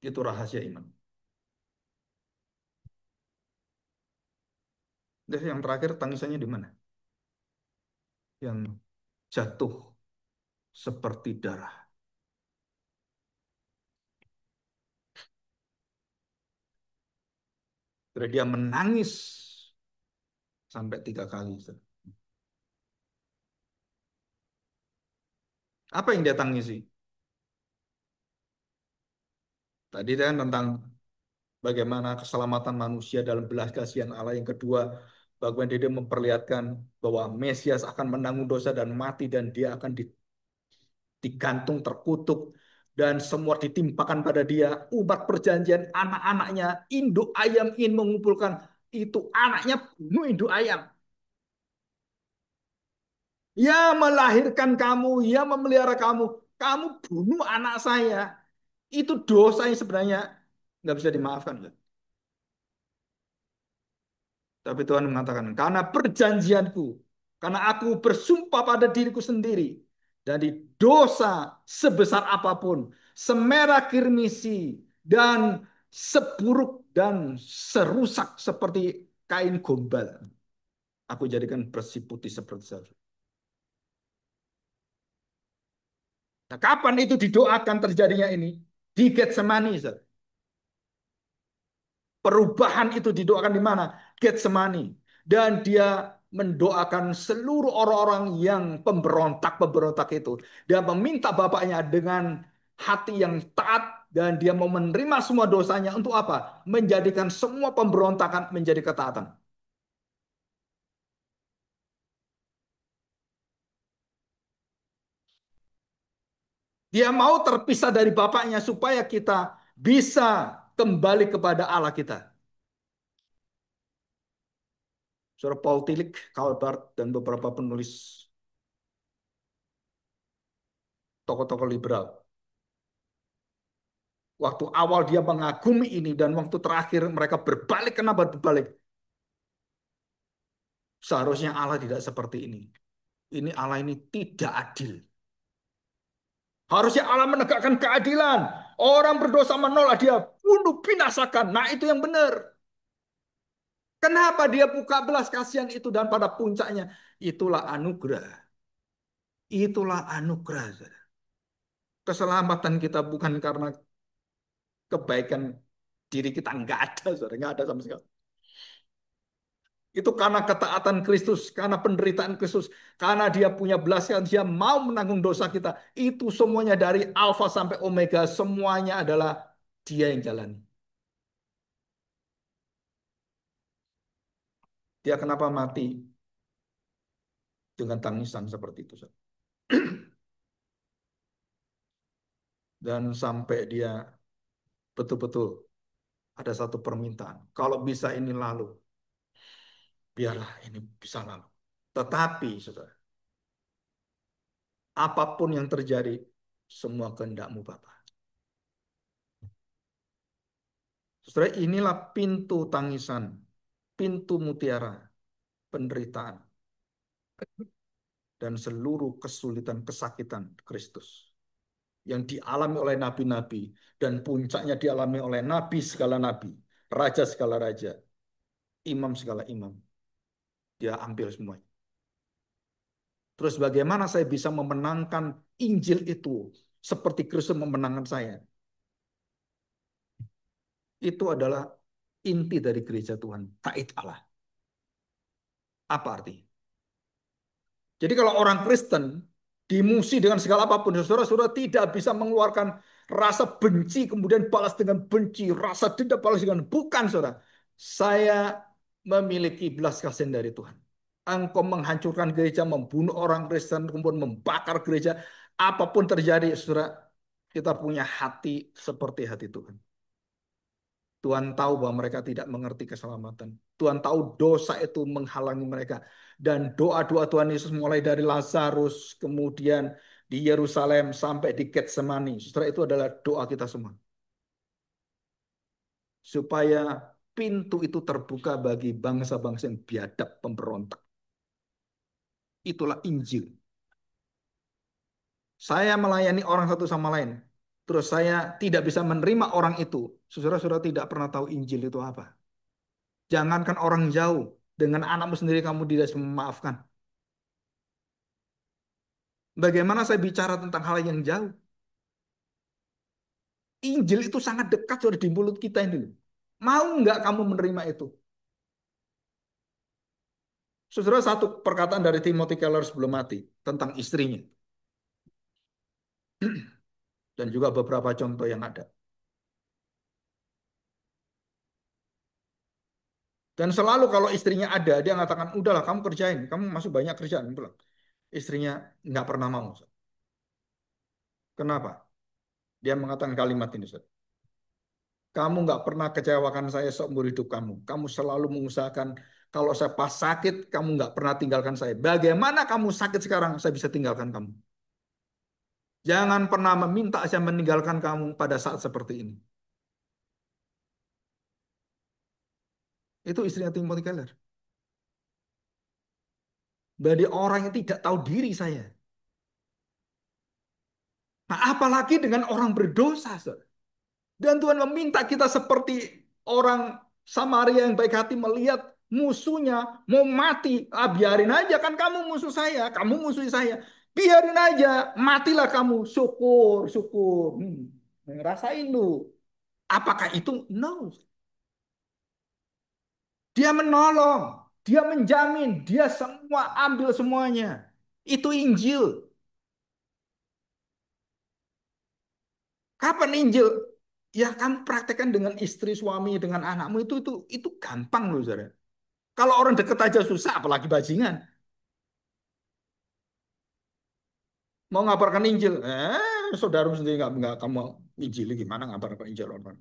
Itu rahasia iman. Dan yang terakhir tangisannya di mana? Yang jatuh seperti darah. Jadi dia menangis sampai 3 kali. Apa yang dia tangisi? Tadi kan tentang bagaimana keselamatan manusia dalam belas kasihan Allah. Yang kedua, bagaimana dia memperlihatkan bahwa Mesias akan menanggung dosa dan mati dan dia akan digantung terkutuk dan semua ditimpakan pada dia. Umat perjanjian anak-anaknya, induk ayam ingin mengumpulkan itu anaknya bunuh induk ayam. Ya melahirkan kamu, ya memelihara kamu. Kamu bunuh anak saya. Itu dosa yang sebenarnya nggak bisa dimaafkan. Tapi Tuhan mengatakan, karena perjanjianku, karena aku bersumpah pada diriku sendiri, dari dosa sebesar apapun, semerah kirmisi, dan seburuk dan serusak seperti kain gombal. Aku jadikan bersih putih seperti salju. Nah, kapan itu didoakan terjadinya ini? Di Getsemani. Perubahan itu didoakan di mana? Getsemani. Dan dia mendoakan seluruh orang-orang yang pemberontak-pemberontak itu. Dia meminta bapaknya dengan hati yang taat dan dia mau menerima semua dosanya untuk apa? Menjadikan semua pemberontakan menjadi ketaatan. Dia mau terpisah dari bapaknya supaya kita bisa kembali kepada Allah kita. Saudara Paul Tillich, Calvert, dan beberapa penulis tokoh-tokoh liberal waktu awal dia mengagumi ini dan waktu terakhir mereka berbalik. Kenapa berbalik? Seharusnya Allah tidak seperti ini. Ini Allah ini tidak adil. Harusnya Allah menegakkan keadilan. Orang berdosa menolak dia, bunuh, binasakan. Nah itu yang benar. Kenapa dia buka belas kasihan itu dan pada puncaknya itulah anugerah. Itulah anugerah, saudara. Keselamatan kita bukan karena kebaikan diri kita, nggak ada, saudara, nggak ada sama sekali. Itu karena ketaatan Kristus, karena penderitaan Kristus, karena dia punya belas kasihan, dia mau menanggung dosa kita. Itu semuanya dari alfa sampai omega, semuanya adalah dia yang jalani. Dia kenapa mati dengan tangisan seperti itu, saudara. Dan sampai dia betul-betul ada satu permintaan. Kalau bisa ini lalu, biarlah ini bisa lalu. Tetapi, saudara, apapun yang terjadi, semua kehendakmu Bapa. Saudara, inilah pintu tangisan, pintu mutiara, penderitaan, dan seluruh kesulitan, kesakitan Kristus yang dialami oleh nabi-nabi, dan puncaknya dialami oleh nabi segala nabi, raja segala raja, imam segala imam. Dia ambil semuanya. Terus bagaimana saya bisa memenangkan Injil itu seperti Kristus memenangkan saya? Itu adalah inti dari gereja Tuhan, taat Allah. Apa artinya? Jadi kalau orang Kristen dimusuhi dengan segala apapun, saudara-saudara tidak bisa mengeluarkan rasa benci, kemudian balas dengan benci, rasa dendam balas dengan bukan, saudara. Saya memiliki belas kasihan dari Tuhan. Engkau menghancurkan gereja, membunuh orang Kristen, kemudian membakar gereja. Apapun terjadi, saudara, kita punya hati seperti hati Tuhan. Tuhan tahu bahwa mereka tidak mengerti keselamatan. Tuhan tahu dosa itu menghalangi mereka. Dan doa-doa Tuhan Yesus mulai dari Lazarus, kemudian di Yerusalem, sampai di Getsemani. Setelah itu adalah doa kita semua. Supaya pintu itu terbuka bagi bangsa-bangsa yang biadab, pemberontak. Itulah Injil. Saya melayani orang satu sama lain. Terus saya tidak bisa menerima orang itu. Saudara-saudara tidak pernah tahu Injil itu apa. Jangankan orang jauh, dengan anakmu sendiri kamu tidak bisa memaafkan. Bagaimana saya bicara tentang hal yang jauh? Injil itu sangat dekat sudah di mulut kita ini. Mau nggak kamu menerima itu? Saudara, satu perkataan dari Timothy Keller sebelum mati tentang istrinya. Dan juga beberapa contoh yang ada. Dan selalu kalau istrinya ada, dia mengatakan, udahlah kamu kerjain. Kamu masih banyak kerjaan. Pulang. Istrinya nggak pernah mau. Kenapa? Dia mengatakan kalimat ini. Kamu nggak pernah kecewakan saya seumur hidup kamu. Kamu selalu mengusahakan kalau saya pas sakit, kamu nggak pernah tinggalkan saya. Bagaimana kamu sakit sekarang, saya bisa tinggalkan kamu. Jangan pernah meminta saya meninggalkan kamu pada saat seperti ini. Itu istrinya Timothy Keller. Bagi orang yang tidak tahu diri saya. Nah, apalagi dengan orang berdosa, saudara. Dan Tuhan meminta kita seperti orang Samaria yang baik hati melihat musuhnya mau mati. Ah, biarin aja kan kamu musuh saya, kamu musuh saya. Biarin aja, matilah kamu. Syukur, syukur. Ngerasain lu. Apakah itu? No. Dia menolong, dia menjamin, dia semua ambil semuanya. Itu Injil. Kapan Injil? Ya kamu praktekkan dengan istri, suami, dengan anakmu itu gampang loh, saudara. Kalau orang deket aja susah, apalagi bajingan. Mau ngabarkan Injil, saudara sendiri nggak kamu Injil gimana ngabarkan Injil orang.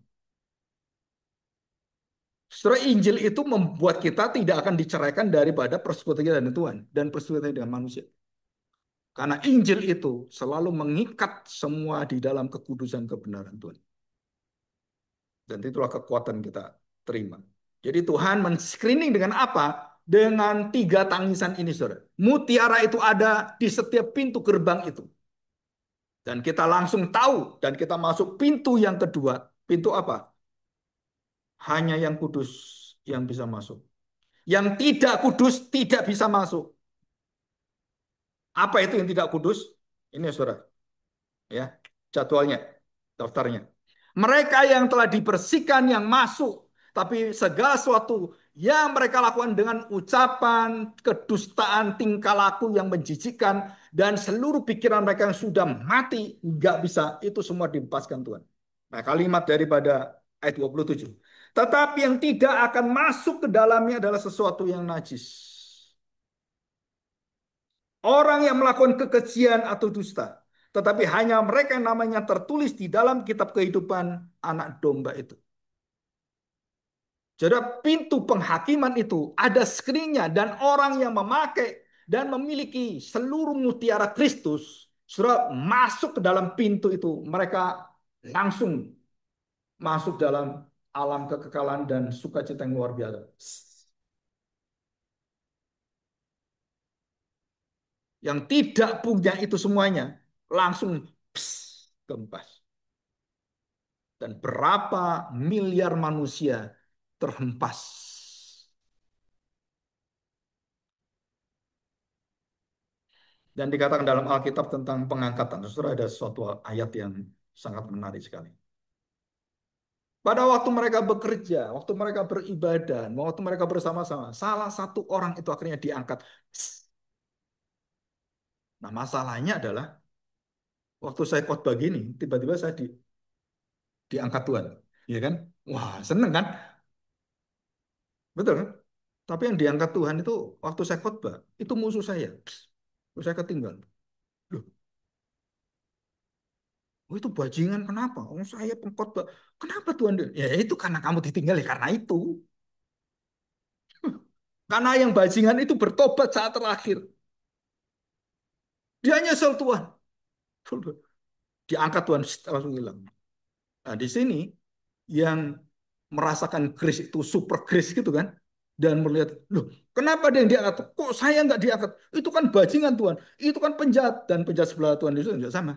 Setelah Injil itu membuat kita tidak akan diceraikan daripada persekutuan kita dengan Tuhan dan persekutuan dengan manusia. Karena Injil itu selalu mengikat semua di dalam kekudusan kebenaran Tuhan. Dan itulah kekuatan kita terima. Jadi Tuhan men-screening dengan apa? Dengan tiga tangisan ini, saudara. Mutiara itu ada di setiap pintu gerbang itu. Dan kita langsung tahu dan kita masuk pintu yang kedua. Pintu apa? Hanya yang kudus yang bisa masuk. Yang tidak kudus tidak bisa masuk. Apa itu yang tidak kudus? Ini saudara, ya jadwalnya, daftarnya. Mereka yang telah dibersihkan yang masuk, tapi segala sesuatu yang mereka lakukan dengan ucapan, kedustaan, tingkah laku yang menjijikkan, dan seluruh pikiran mereka yang sudah mati, nggak bisa, itu semua dibebaskan Tuhan. Nah, kalimat daripada ayat 27. Tetapi yang tidak akan masuk ke dalamnya adalah sesuatu yang najis. Orang yang melakukan kekejian atau dusta. Tetapi hanya mereka yang namanya tertulis di dalam kitab kehidupan anak domba itu. Jadi pintu penghakiman itu ada screennya dan orang yang memakai dan memiliki seluruh mutiara Kristus sudah masuk ke dalam pintu itu. Mereka langsung masuk dalam alam kekekalan dan sukacita yang luar biasa. Yang tidak punya itu semuanya langsung kempas. Dan berapa miliar manusia terhempas. Dan dikatakan dalam Alkitab tentang pengangkatan. Justru ada suatu ayat yang sangat menarik sekali. Pada waktu mereka bekerja, waktu mereka beribadah, waktu mereka bersama-sama, salah satu orang itu akhirnya diangkat. Nah, masalahnya adalah waktu saya khotbah gini, tiba-tiba saya diangkat Tuhan. Ya kan? Wah, seneng kan? Betul kan? Tapi yang diangkat Tuhan itu waktu saya khotbah, itu musuh saya. Terus saya ketinggalan. Loh, oh itu bajingan kenapa? Oh, saya pengkhotbah. Kenapa Tuhan? Ya itu karena kamu ditinggal ya karena itu. Karena yang bajingan itu bertobat saat terakhir. Dia nyesel Tuhan. Diangkat Tuhan langsung hilang. Nah di sini yang merasakan grace itu super grace gitu kan. Dan melihat, loh kenapa dia yang diangkat? Kok saya nggak diangkat? Itu kan bajingan Tuhan. Itu kan penjahat. Dan penjahat sebelah Tuhan itu juga sama.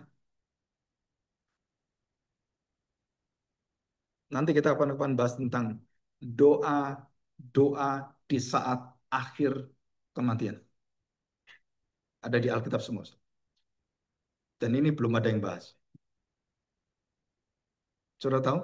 Nanti kita akan bahas tentang doa doa di saat akhir kematian. Ada di Alkitab semua. Dan ini belum ada yang bahas. Sudah tahu?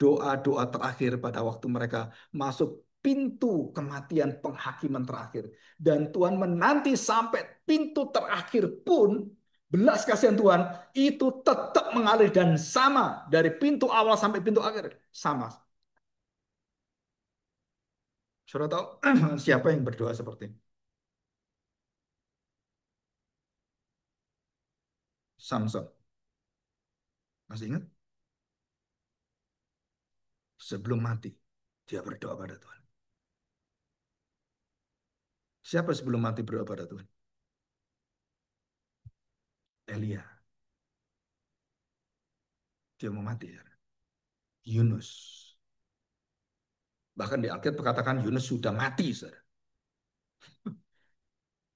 Doa-doa terakhir pada waktu mereka masuk pintu kematian penghakiman terakhir. Dan Tuhan menanti sampai pintu terakhir pun belas kasihan Tuhan itu tetap mengalir dan sama dari pintu awal sampai pintu akhir. Sama. Sudah tahu siapa yang berdoa seperti ini? Samson. Masih ingat? Sebelum mati, dia berdoa pada Tuhan. Siapa sebelum mati berdoa pada Tuhan? Elia. Dia mau mati. Ya. Yunus. Bahkan di Alkitab katakan Yunus sudah mati. Saudara.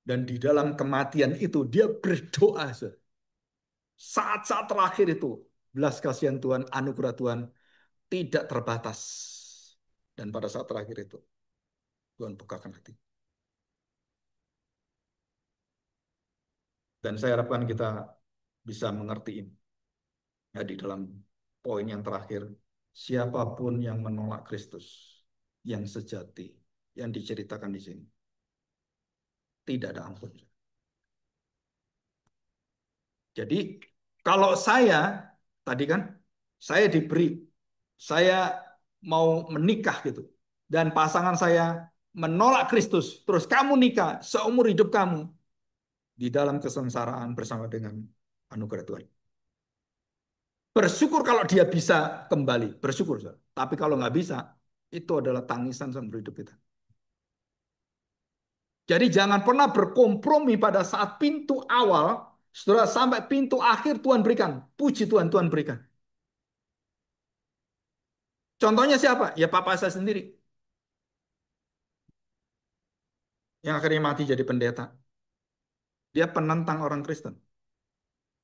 Dan di dalam kematian itu dia berdoa. Saat-saat terakhir itu. Belas kasihan Tuhan, anugerah Tuhan tidak terbatas. Dan pada saat terakhir itu, Tuhan bukakan hati. Dan saya harapkan kita bisa mengerti ini. Ya, di dalam poin yang terakhir, siapapun yang menolak Kristus, yang sejati, yang diceritakan di sini, tidak ada ampun. Jadi kalau saya tadi kan saya diberi, saya mau menikah gitu, dan pasangan saya menolak Kristus, terus kamu nikah seumur hidup kamu di dalam kesengsaraan bersama dengan anugerah Tuhan. Bersyukur kalau dia bisa kembali, bersyukur. Tapi kalau nggak bisa, itu adalah tangisan seumur hidup kita. Jadi jangan pernah berkompromi pada saat pintu awal, setelah sampai pintu akhir Tuhan berikan. Puji Tuhan, Tuhan berikan. Contohnya siapa? Ya papa saya sendiri. Yang akhirnya mati jadi pendeta. Dia penentang orang Kristen.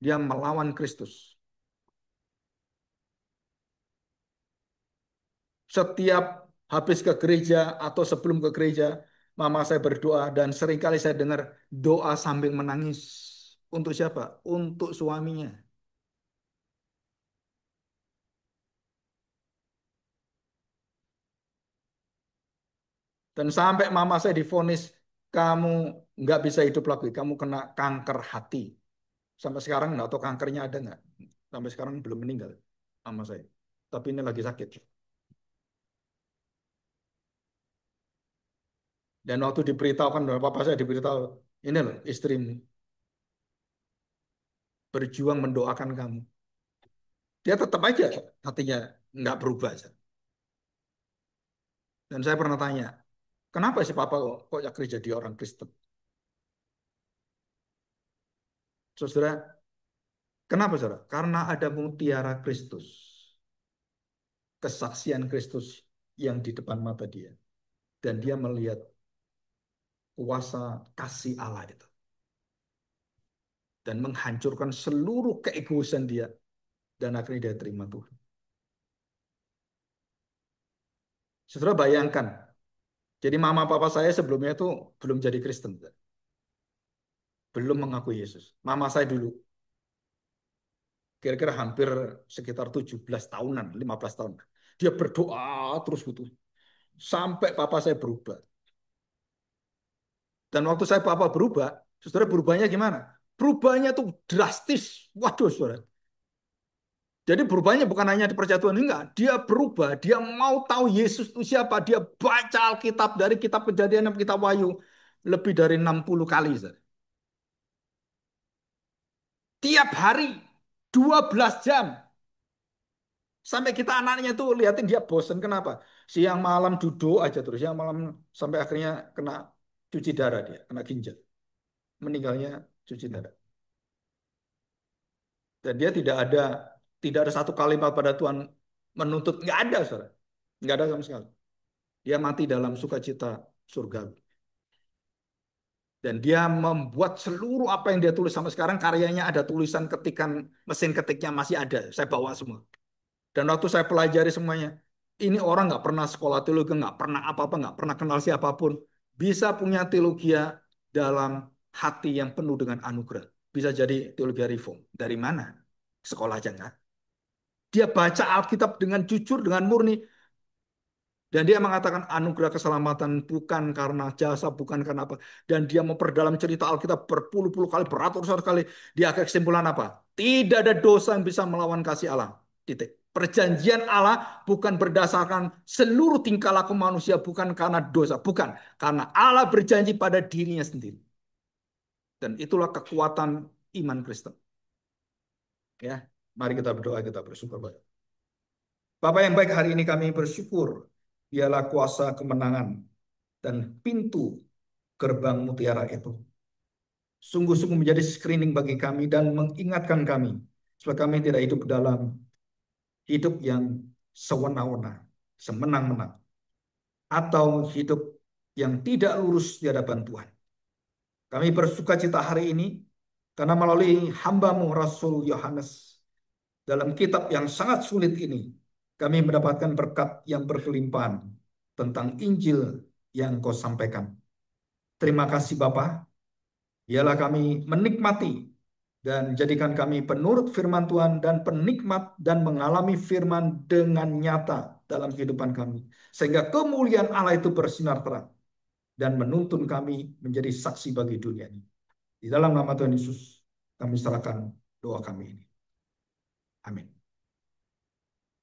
Dia melawan Kristus. Setiap habis ke gereja atau sebelum ke gereja, mama saya berdoa dan seringkali saya dengar doa sambil menangis. Untuk siapa? Untuk suaminya. Dan sampai mama saya divonis, kamu nggak bisa hidup lagi, kamu kena kanker hati. Sampai sekarang nggak tahu kankernya ada nggak. Sampai sekarang belum meninggal mama saya. Tapi ini lagi sakit. Dan waktu diberitahukan, papa saya diberitahu, ini loh istrimu berjuang mendoakan kamu. Dia tetap aja hatinya nggak berubah. Dan saya pernah tanya, kenapa sih papa kok yakin jadi orang Kristen? Saudara, kenapa saudara? Karena ada mutiara Kristus, kesaksian Kristus yang di depan mata dia. Dan dia melihat kuasa kasih Allah itu. Dan menghancurkan seluruh keegoisan dia. Dan akhirnya dia terima Tuhan. Saudara bayangkan, jadi mama papa saya sebelumnya itu belum jadi Kristen. Belum mengakui Yesus. Mama saya dulu, kira-kira hampir sekitar 17 tahunan, 15 tahun. Dia berdoa terus gitu. Sampai papa saya berubah. Dan waktu saya papa berubah, saudara berubahnya gimana? Berubahnya tuh drastis. Waduh, saudara. Jadi berubahnya bukan hanya di percaya Tuhan, enggak. Dia berubah, dia mau tahu Yesus itu siapa. Dia baca Alkitab dari kitab Kejadian dan kitab Wahyu lebih dari 60 kali, saudara. Tiap hari 12 jam. Sampai kita anaknya tuh liatin dia bosen. Kenapa? Siang malam duduk aja terus. Siang malam sampai akhirnya kena cuci darah dia, kena ginjal. Meninggalnya cuci darah. Dan dia tidak ada satu kalimat pada Tuhan menuntut. Nggak ada, saudara. Nggak ada sama sekali. Dia mati dalam sukacita surgawi. Dan dia membuat seluruh apa yang dia tulis sampai sekarang karyanya ada tulisan ketikan mesin ketiknya masih ada. Saya bawa semua. Dan waktu saya pelajari semuanya, ini orang nggak pernah sekolah teologi, nggak pernah apa-apa, nggak pernah kenal siapapun, bisa punya teologi dalam hati yang penuh dengan anugerah. Bisa jadi teologi reform. Dari mana? Sekolah aja nggak. Dia baca Alkitab dengan jujur, dengan murni. Dan dia mengatakan anugerah keselamatan bukan karena jasa, bukan karena apa. Dan dia memperdalam cerita Alkitab berpuluh-puluh kali, beratus-ratus kali. Dia akhir kesimpulan apa? Tidak ada dosa yang bisa melawan kasih Allah. Titik. Perjanjian Allah bukan berdasarkan seluruh tingkah laku manusia, bukan karena dosa, bukan. Karena Allah berjanji pada dirinya sendiri. Dan itulah kekuatan iman Kristen. Ya, mari kita berdoa, kita bersyukur. Bapak yang baik, hari ini kami bersyukur. Dialah kuasa kemenangan dan pintu gerbang mutiara itu. Sungguh-sungguh menjadi screening bagi kami dan mengingatkan kami supaya kami tidak hidup dalam hidup yang sewenang-wenang, semenang-menang, atau hidup yang tidak lurus di hadapan Tuhan. Kami bersuka cita hari ini karena melalui hambamu Rasul Yohanes dalam kitab yang sangat sulit ini, kami mendapatkan berkat yang berkelimpahan tentang Injil yang kau sampaikan. Terima kasih Bapa. Biarlah kami menikmati dan jadikan kami penurut firman Tuhan dan penikmat dan mengalami firman dengan nyata dalam kehidupan kami. Sehingga kemuliaan Allah itu bersinar terang dan menuntun kami menjadi saksi bagi dunia ini. Di dalam nama Tuhan Yesus, kami serahkan doa kami ini. Amin.